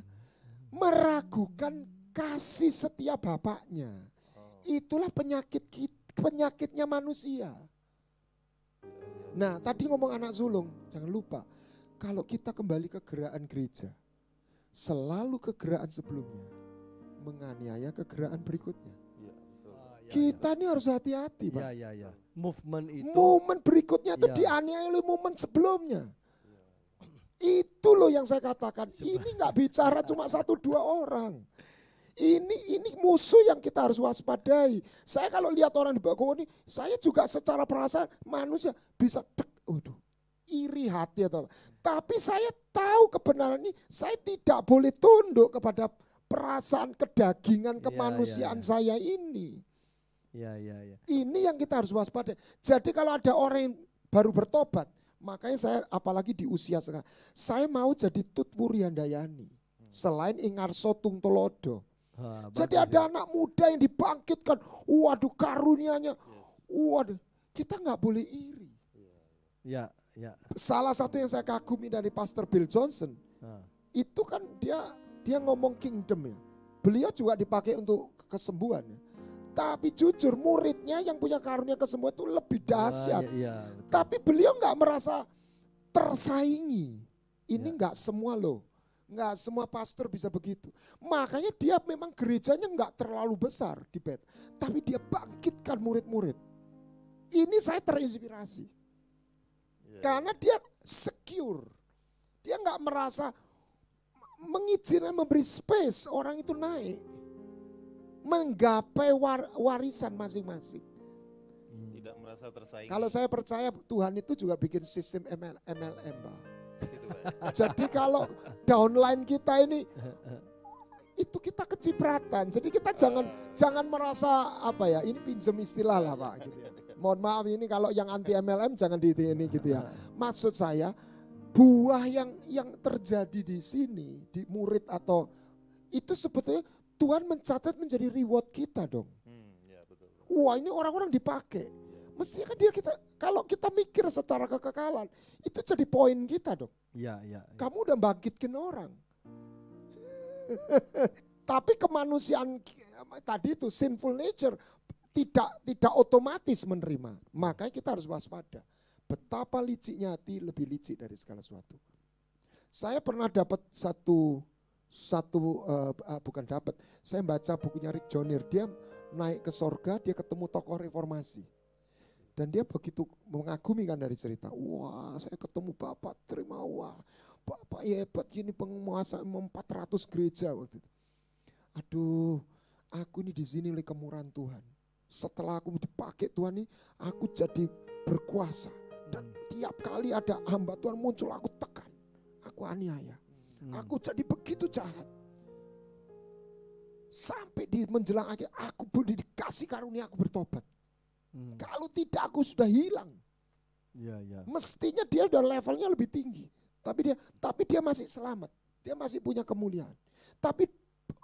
Speaker 3: meragukan kasih setia bapaknya. Itulah penyakitnya manusia. Nah, tadi ngomong anak sulung, jangan lupa kalau kita kembali ke gerakan gereja, selalu ke gerakan sebelumnya menganiaya ke gerakan berikutnya. Kita ini harus hati-hati, Pak. Momen berikutnya itu dianiaya oleh momen sebelumnya. Itu loh yang saya katakan. Ini nggak bicara cuma 1-2 orang. Ini musuh yang kita harus waspadai. Saya kalau lihat orang di bawah ini, saya juga secara perasaan manusia bisa iri hati atau apa. Tapi saya tahu kebenaran ini, saya tidak boleh tunduk kepada perasaan kedagingan kemanusiaan saya ini. Ini yang kita harus waspada. Jadi kalau ada orang yang baru bertobat, Makanya saya apalagi di usia sekarang, saya mau jadi Tut Wuryandayani. Selain Ingarso Tung Tolodo. Jadi ada anak muda yang dibangkitkan. Waduh karunia-Nya. Waduh, kita nggak boleh iri.
Speaker 2: Ya.
Speaker 3: Salah satu yang saya kagumi dari Pastor Bill Johnson, itu kan dia ngomong kingdom ya. Beliau juga dipakai untuk kesembuhan. Tapi jujur muridnya yang punya karunia kesembuhan itu lebih dahsyat. Tapi beliau nggak merasa tersaingi. Ini nggak semua loh. Nggak semua pastor bisa begitu. Makanya dia memang gerejanya nggak terlalu besar di Beth. Tapi dia bangkitkan murid-murid. Ini saya terinspirasi. Karena dia secure. Dia nggak merasa mengizinkan memberi space orang itu naik. Menggapai warisan masing-masing.
Speaker 4: Tidak merasa tersaingi.
Speaker 3: Kalau saya percaya Tuhan itu juga bikin sistem MLM, Pak. Jadi kalau downline kita ini itu kita kecipratan. Jadi kita jangan merasa apa ya, ini pinjam istilah lah Pak gitu ya. Mohon maaf ini kalau yang anti MLM jangan di ini gitu ya. Maksud saya buah yang terjadi di sini di murid atau itu sebetulnya Tuhan mencatat menjadi reward kita dong.
Speaker 4: Ya, betul.
Speaker 3: Wah ini orang-orang dipakai. Mestinya kan kalau kita mikir secara kekekalan, itu jadi poin kita dong.
Speaker 2: Iya.
Speaker 3: Kamu udah bangkitkin orang. Tapi kemanusiaan tadi itu sinful nature tidak otomatis menerima. Makanya kita harus waspada. Betapa liciknya hati lebih licik dari segala sesuatu. Saya pernah dapat saya baca bukunya Rick Joyner, dia naik ke sorga, dia ketemu tokoh reformasi. Dan dia begitu mengagumi kan dari cerita, wah saya ketemu Bapak terima, wah Bapak hebat gini penguasa 400 gereja waktu itu. Aduh, aku ini di sini oleh kemurahan Tuhan. Setelah aku dipakai Tuhan ini, aku jadi berkuasa. Dan tiap kali ada hamba Tuhan muncul, aku tekan, aku aniaya. Aku jadi begitu jahat. Sampai di menjelang akhir, aku dikasih karunia aku bertobat. Kalau tidak aku sudah hilang. Mestinya dia sudah levelnya lebih tinggi. Tapi dia masih selamat. Dia masih punya kemuliaan. Tapi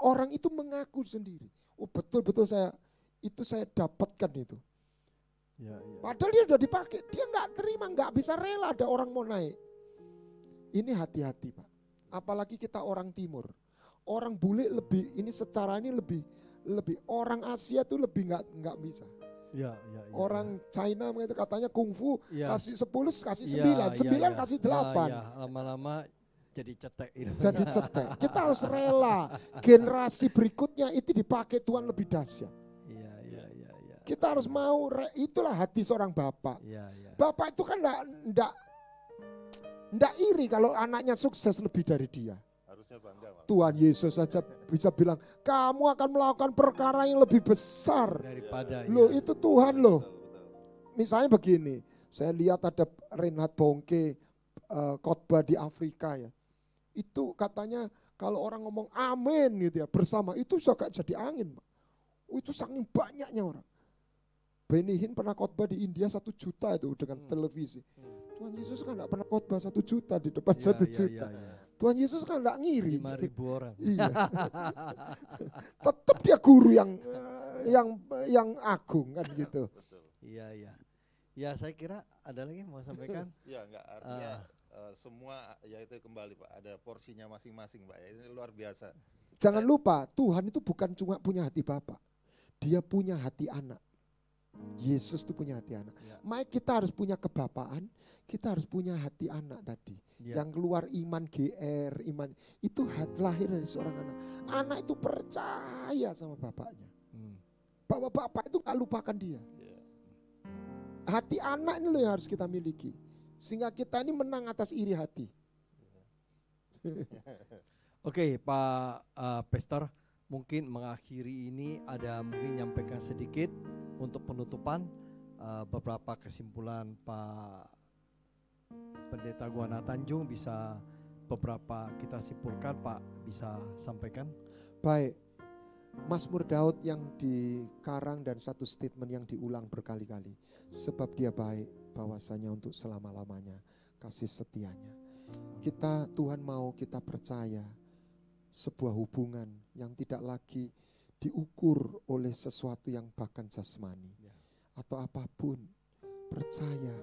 Speaker 3: orang itu mengaku sendiri. Oh betul-betul saya dapatkan itu. Padahal dia sudah dipakai. Dia nggak terima, nggak bisa rela ada orang mau naik. Ini hati-hati Pak. Apalagi kita orang timur. Orang bule lebih orang Asia itu lebih nggak bisa. Orang China itu katanya kungfu kasih 10 kasih 9, 9 kasih 8.
Speaker 2: Lama-lama jadi cetek.
Speaker 3: Jadi cetek. Kita harus rela generasi berikutnya itu dipakai Tuhan lebih dahsyat. Kita harus mau, itulah hati seorang bapak. Bapak itu kan enggak iri kalau anaknya sukses lebih dari dia.
Speaker 4: Harusnya bangga malah.
Speaker 3: Tuhan Yesus saja bisa bilang, kamu akan melakukan perkara yang lebih besar
Speaker 2: daripada
Speaker 3: itu Tuhan loh. Misalnya begini, saya lihat ada Reinhard Bonnke khotbah di Afrika ya. Itu katanya kalau orang ngomong amin gitu ya bersama itu suka jadi angin Pak. Itu saking banyaknya orang. Benny Hinn pernah khotbah di India 1 juta itu dengan televisi. Tuhan Yesus kan enggak pernah khotbah 1 juta di depan 1 juta. Tuhan Yesus kan enggak ngiri.
Speaker 2: 5.000 orang.
Speaker 3: Iya. Tetap dia guru yang agung kan gitu.
Speaker 2: Iya. Ya saya kira ada lagi mau sampaikan?
Speaker 4: Ya enggak, artinya semua ya itu kembali Pak, ada porsinya masing-masing Pak. Ini luar biasa.
Speaker 3: Jangan lupa Tuhan itu bukan cuma punya hati Bapa. Dia punya hati anak. Yesus itu punya hati anak. Maka kita harus punya kebapaan, kita harus punya hati anak tadi. Yang keluar iman GR, iman itu lahir dari seorang anak. Anak itu percaya sama bapaknya. Bapak itu gak lupakan dia. Hati anak ini loh yang harus kita miliki. Sehingga kita ini menang atas iri hati.
Speaker 2: Oke Pak Pastor, mungkin mengakhiri ini ada mungkin nyampaikan sedikit untuk penutupan beberapa kesimpulan Pak Pendeta Guana Tanjung, bisa beberapa kita simpulkan Pak, bisa sampaikan.
Speaker 3: Baik, Mazmur Daud yang dikarang dan satu statement yang diulang berkali-kali. Sebab dia baik bahwasanya untuk selama-lamanya kasih setianya. Tuhan mau kita percaya sebuah hubungan yang tidak lagi diukur oleh sesuatu yang bahkan jasmani atau apapun. Percaya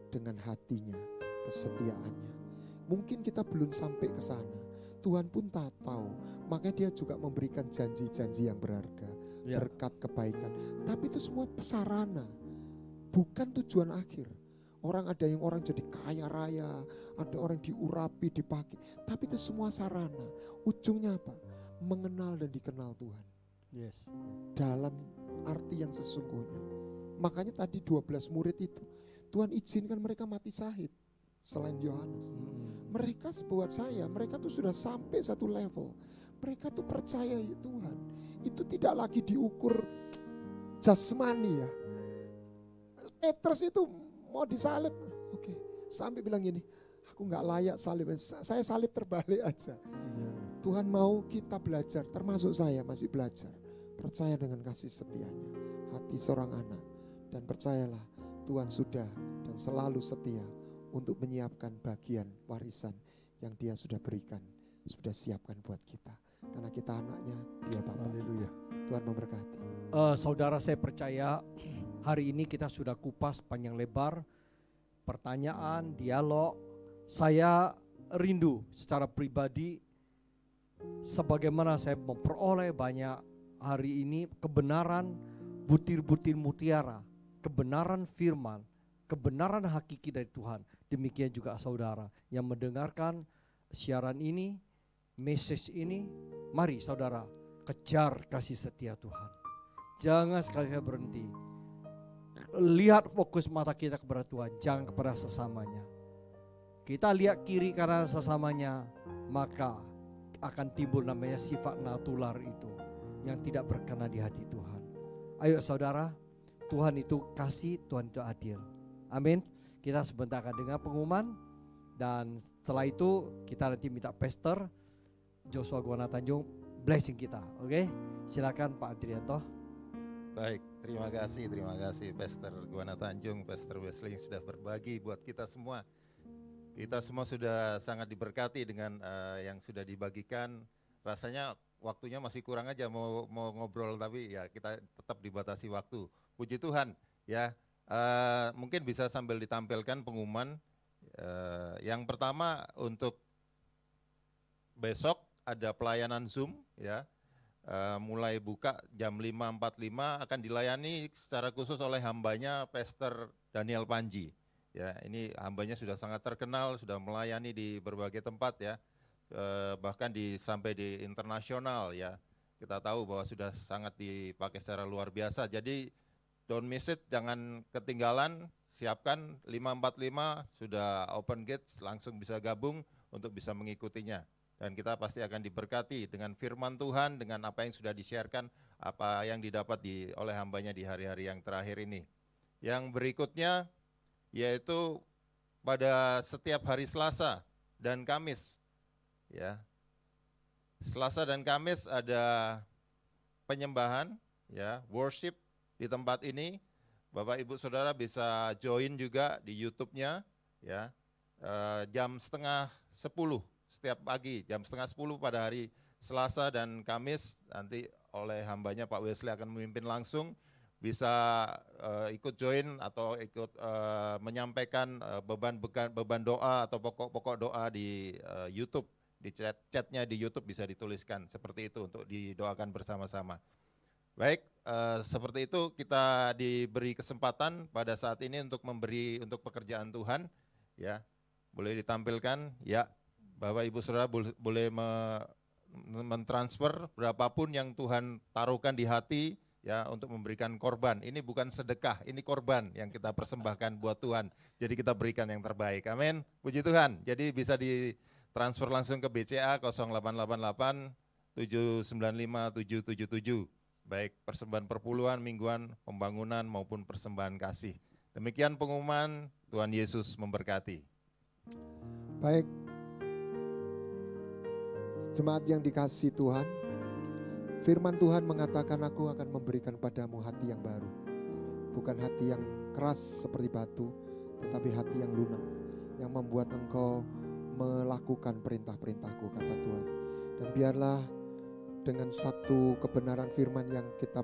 Speaker 3: dengan hatinya, kesetiaannya. Mungkin kita belum sampai ke sana. Tuhan pun tak tahu. Makanya dia juga memberikan janji-janji yang berharga, berkat kebaikan. Tapi itu semua sarana, bukan tujuan akhir. Ada yang orang jadi kaya raya, ada orang diurapi, dipakai. Tapi itu semua sarana. Ujungnya apa? Mengenal dan dikenal Tuhan.
Speaker 2: Yes.
Speaker 3: Dalam arti yang sesungguhnya. Makanya tadi 12 murid itu, Tuhan izinkan mereka mati syahid selain Yohanes. Mereka buat saya, mereka tuh sudah sampai satu level. Mereka tuh percaya Tuhan. Itu tidak lagi diukur jasmani ya. Petrus itu mau disalib, oke. Sampai bilang gini, aku gak layak salib, saya salib terbalik aja. Tuhan mau kita belajar, termasuk saya masih belajar. Percaya dengan kasih setianya, hati seorang anak. Dan percayalah Tuhan sudah dan selalu setia untuk menyiapkan bagian warisan yang Dia sudah berikan, sudah siapkan buat kita. Karena kita anaknya, Dia Bapa.
Speaker 2: Haleluya.
Speaker 3: Tuhan memberkati.
Speaker 2: Saudara, saya percaya hari ini kita sudah kupas panjang lebar, pertanyaan, dialog. Saya rindu secara pribadi, sebagaimana saya memperoleh banyak hari ini kebenaran, butir-butir mutiara, kebenaran firman, kebenaran hakiki dari Tuhan. Demikian juga saudara yang mendengarkan siaran ini, message ini, mari saudara kejar kasih setia Tuhan. Jangan sekali-kali berhenti. Lihat fokus mata kita kepada Tuhan, jangan kepada sesamanya. Kita lihat kiri kanan sesamanya, maka akan timbul namanya sifat natural itu yang tidak berkenan di hati Tuhan. Ayo saudara, Tuhan itu kasih, Tuhan itu adil. Amin. Kita sebentar akan dengar pengumuman, dan setelah itu kita nanti minta Pastor Joshua Guana Tanjung blessing kita. Oke, silakan Pak Adrianto.
Speaker 4: Baik, terima kasih Pastor Guana Tanjung, Pastor Wesley yang sudah berbagi buat kita semua. Kita semua sudah sangat diberkati dengan yang sudah dibagikan. Rasanya waktunya masih kurang aja mau ngobrol, tapi ya kita tetap dibatasi waktu. Puji Tuhan ya. Mungkin bisa sambil ditampilkan pengumuman. Yang pertama, untuk besok ada pelayanan Zoom ya. Mulai buka jam 5.45 akan dilayani secara khusus oleh hambanya Pastor Daniel Panji. Ya, ini hambanya sudah sangat terkenal, sudah melayani di berbagai tempat ya. Bahkan sampai di internasional ya. Kita tahu bahwa sudah sangat dipakai secara luar biasa. Jadi don't miss it, jangan ketinggalan. Siapkan 5.45 sudah open gates, langsung bisa gabung untuk bisa mengikutinya. Dan kita pasti akan diberkati dengan firman Tuhan, dengan apa yang sudah di-sharekan, apa yang didapat oleh hambanya di hari-hari yang terakhir ini. Yang berikutnya yaitu pada setiap hari Selasa dan Kamis. Ya. Selasa dan Kamis ada penyembahan, ya, worship di tempat ini. Bapak Ibu Saudara bisa join juga di YouTube-nya, ya. Jam 9:30 setiap pagi, jam 9:30 pada hari Selasa dan Kamis, nanti oleh hambanya Pak Wesley akan memimpin langsung. Bisa ikut join atau ikut menyampaikan beban doa atau pokok-pokok doa di YouTube, di chatnya di YouTube bisa dituliskan seperti itu untuk didoakan bersama-sama. Baik, seperti itu kita diberi kesempatan pada saat ini untuk memberi untuk pekerjaan Tuhan, ya. Boleh ditampilkan, ya. Bapak Ibu Saudara boleh mentransfer berapapun yang Tuhan taruhkan di hati, ya, untuk memberikan korban. Ini bukan sedekah, ini korban yang kita persembahkan buat Tuhan. Jadi kita berikan yang terbaik. Amin. Puji Tuhan. Jadi bisa ditransfer langsung ke BCA 0888 795 777. Baik persembahan perpuluhan, mingguan, pembangunan maupun persembahan kasih. Demikian pengumuman. Tuhan Yesus memberkati.
Speaker 3: Baik. Jemaat yang dikasihi Tuhan, firman Tuhan mengatakan, aku akan memberikan padamu hati yang baru. Bukan hati yang keras seperti batu, tetapi hati yang lunak, yang membuat Engkau melakukan perintah-perintahku, kata Tuhan. Dan biarlah dengan satu kebenaran firman yang kita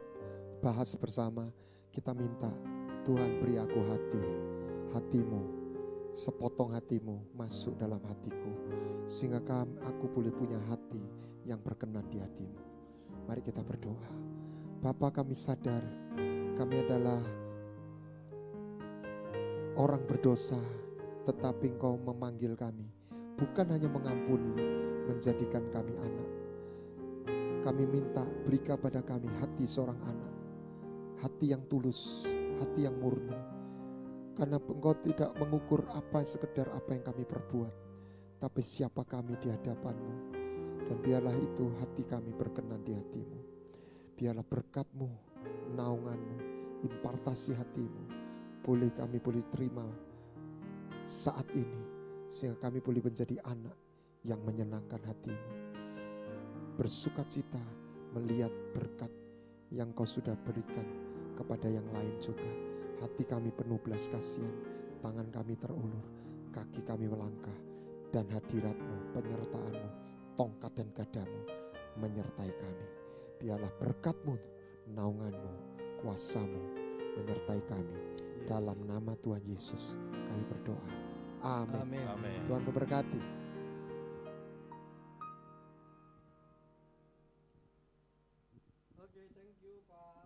Speaker 3: bahas bersama, kita minta, Tuhan beri aku hatimu, sepotong hatimu masuk dalam hatiku, sehingga aku boleh punya hati yang berkenan di hatimu. Mari kita berdoa. Bapa, kami sadar kami adalah orang berdosa, tetapi Engkau memanggil kami, bukan hanya mengampuni, menjadikan kami anak. Kami minta beri kepada kami hati seorang anak, hati yang tulus, hati yang murni. Karena Engkau tidak mengukur sekedar apa yang kami perbuat, tapi siapa kami di hadapan-Mu. Dan biarlah itu hati kami berkenan di hati-Mu. Biarlah berkat-Mu, naungan-Mu, impartasi hati-Mu kami boleh terima saat ini, sehingga kami boleh menjadi anak yang menyenangkan hati-Mu. Bersukacita melihat berkat yang Kau sudah berikan kepada yang lain juga. Hati kami penuh belas kasihan, tangan kami terulur, kaki kami melangkah, dan hadirat-Mu, penyertaan-Mu, tongkat dan gadamu menyertai kami. Biarlah berkat-Mu, naungan-Mu, kuasa-Mu menyertai kami. Dalam nama Tuhan Yesus kami berdoa. Amin.
Speaker 4: Amin.
Speaker 3: Tuhan memberkati.
Speaker 2: Oke, thank you Pak.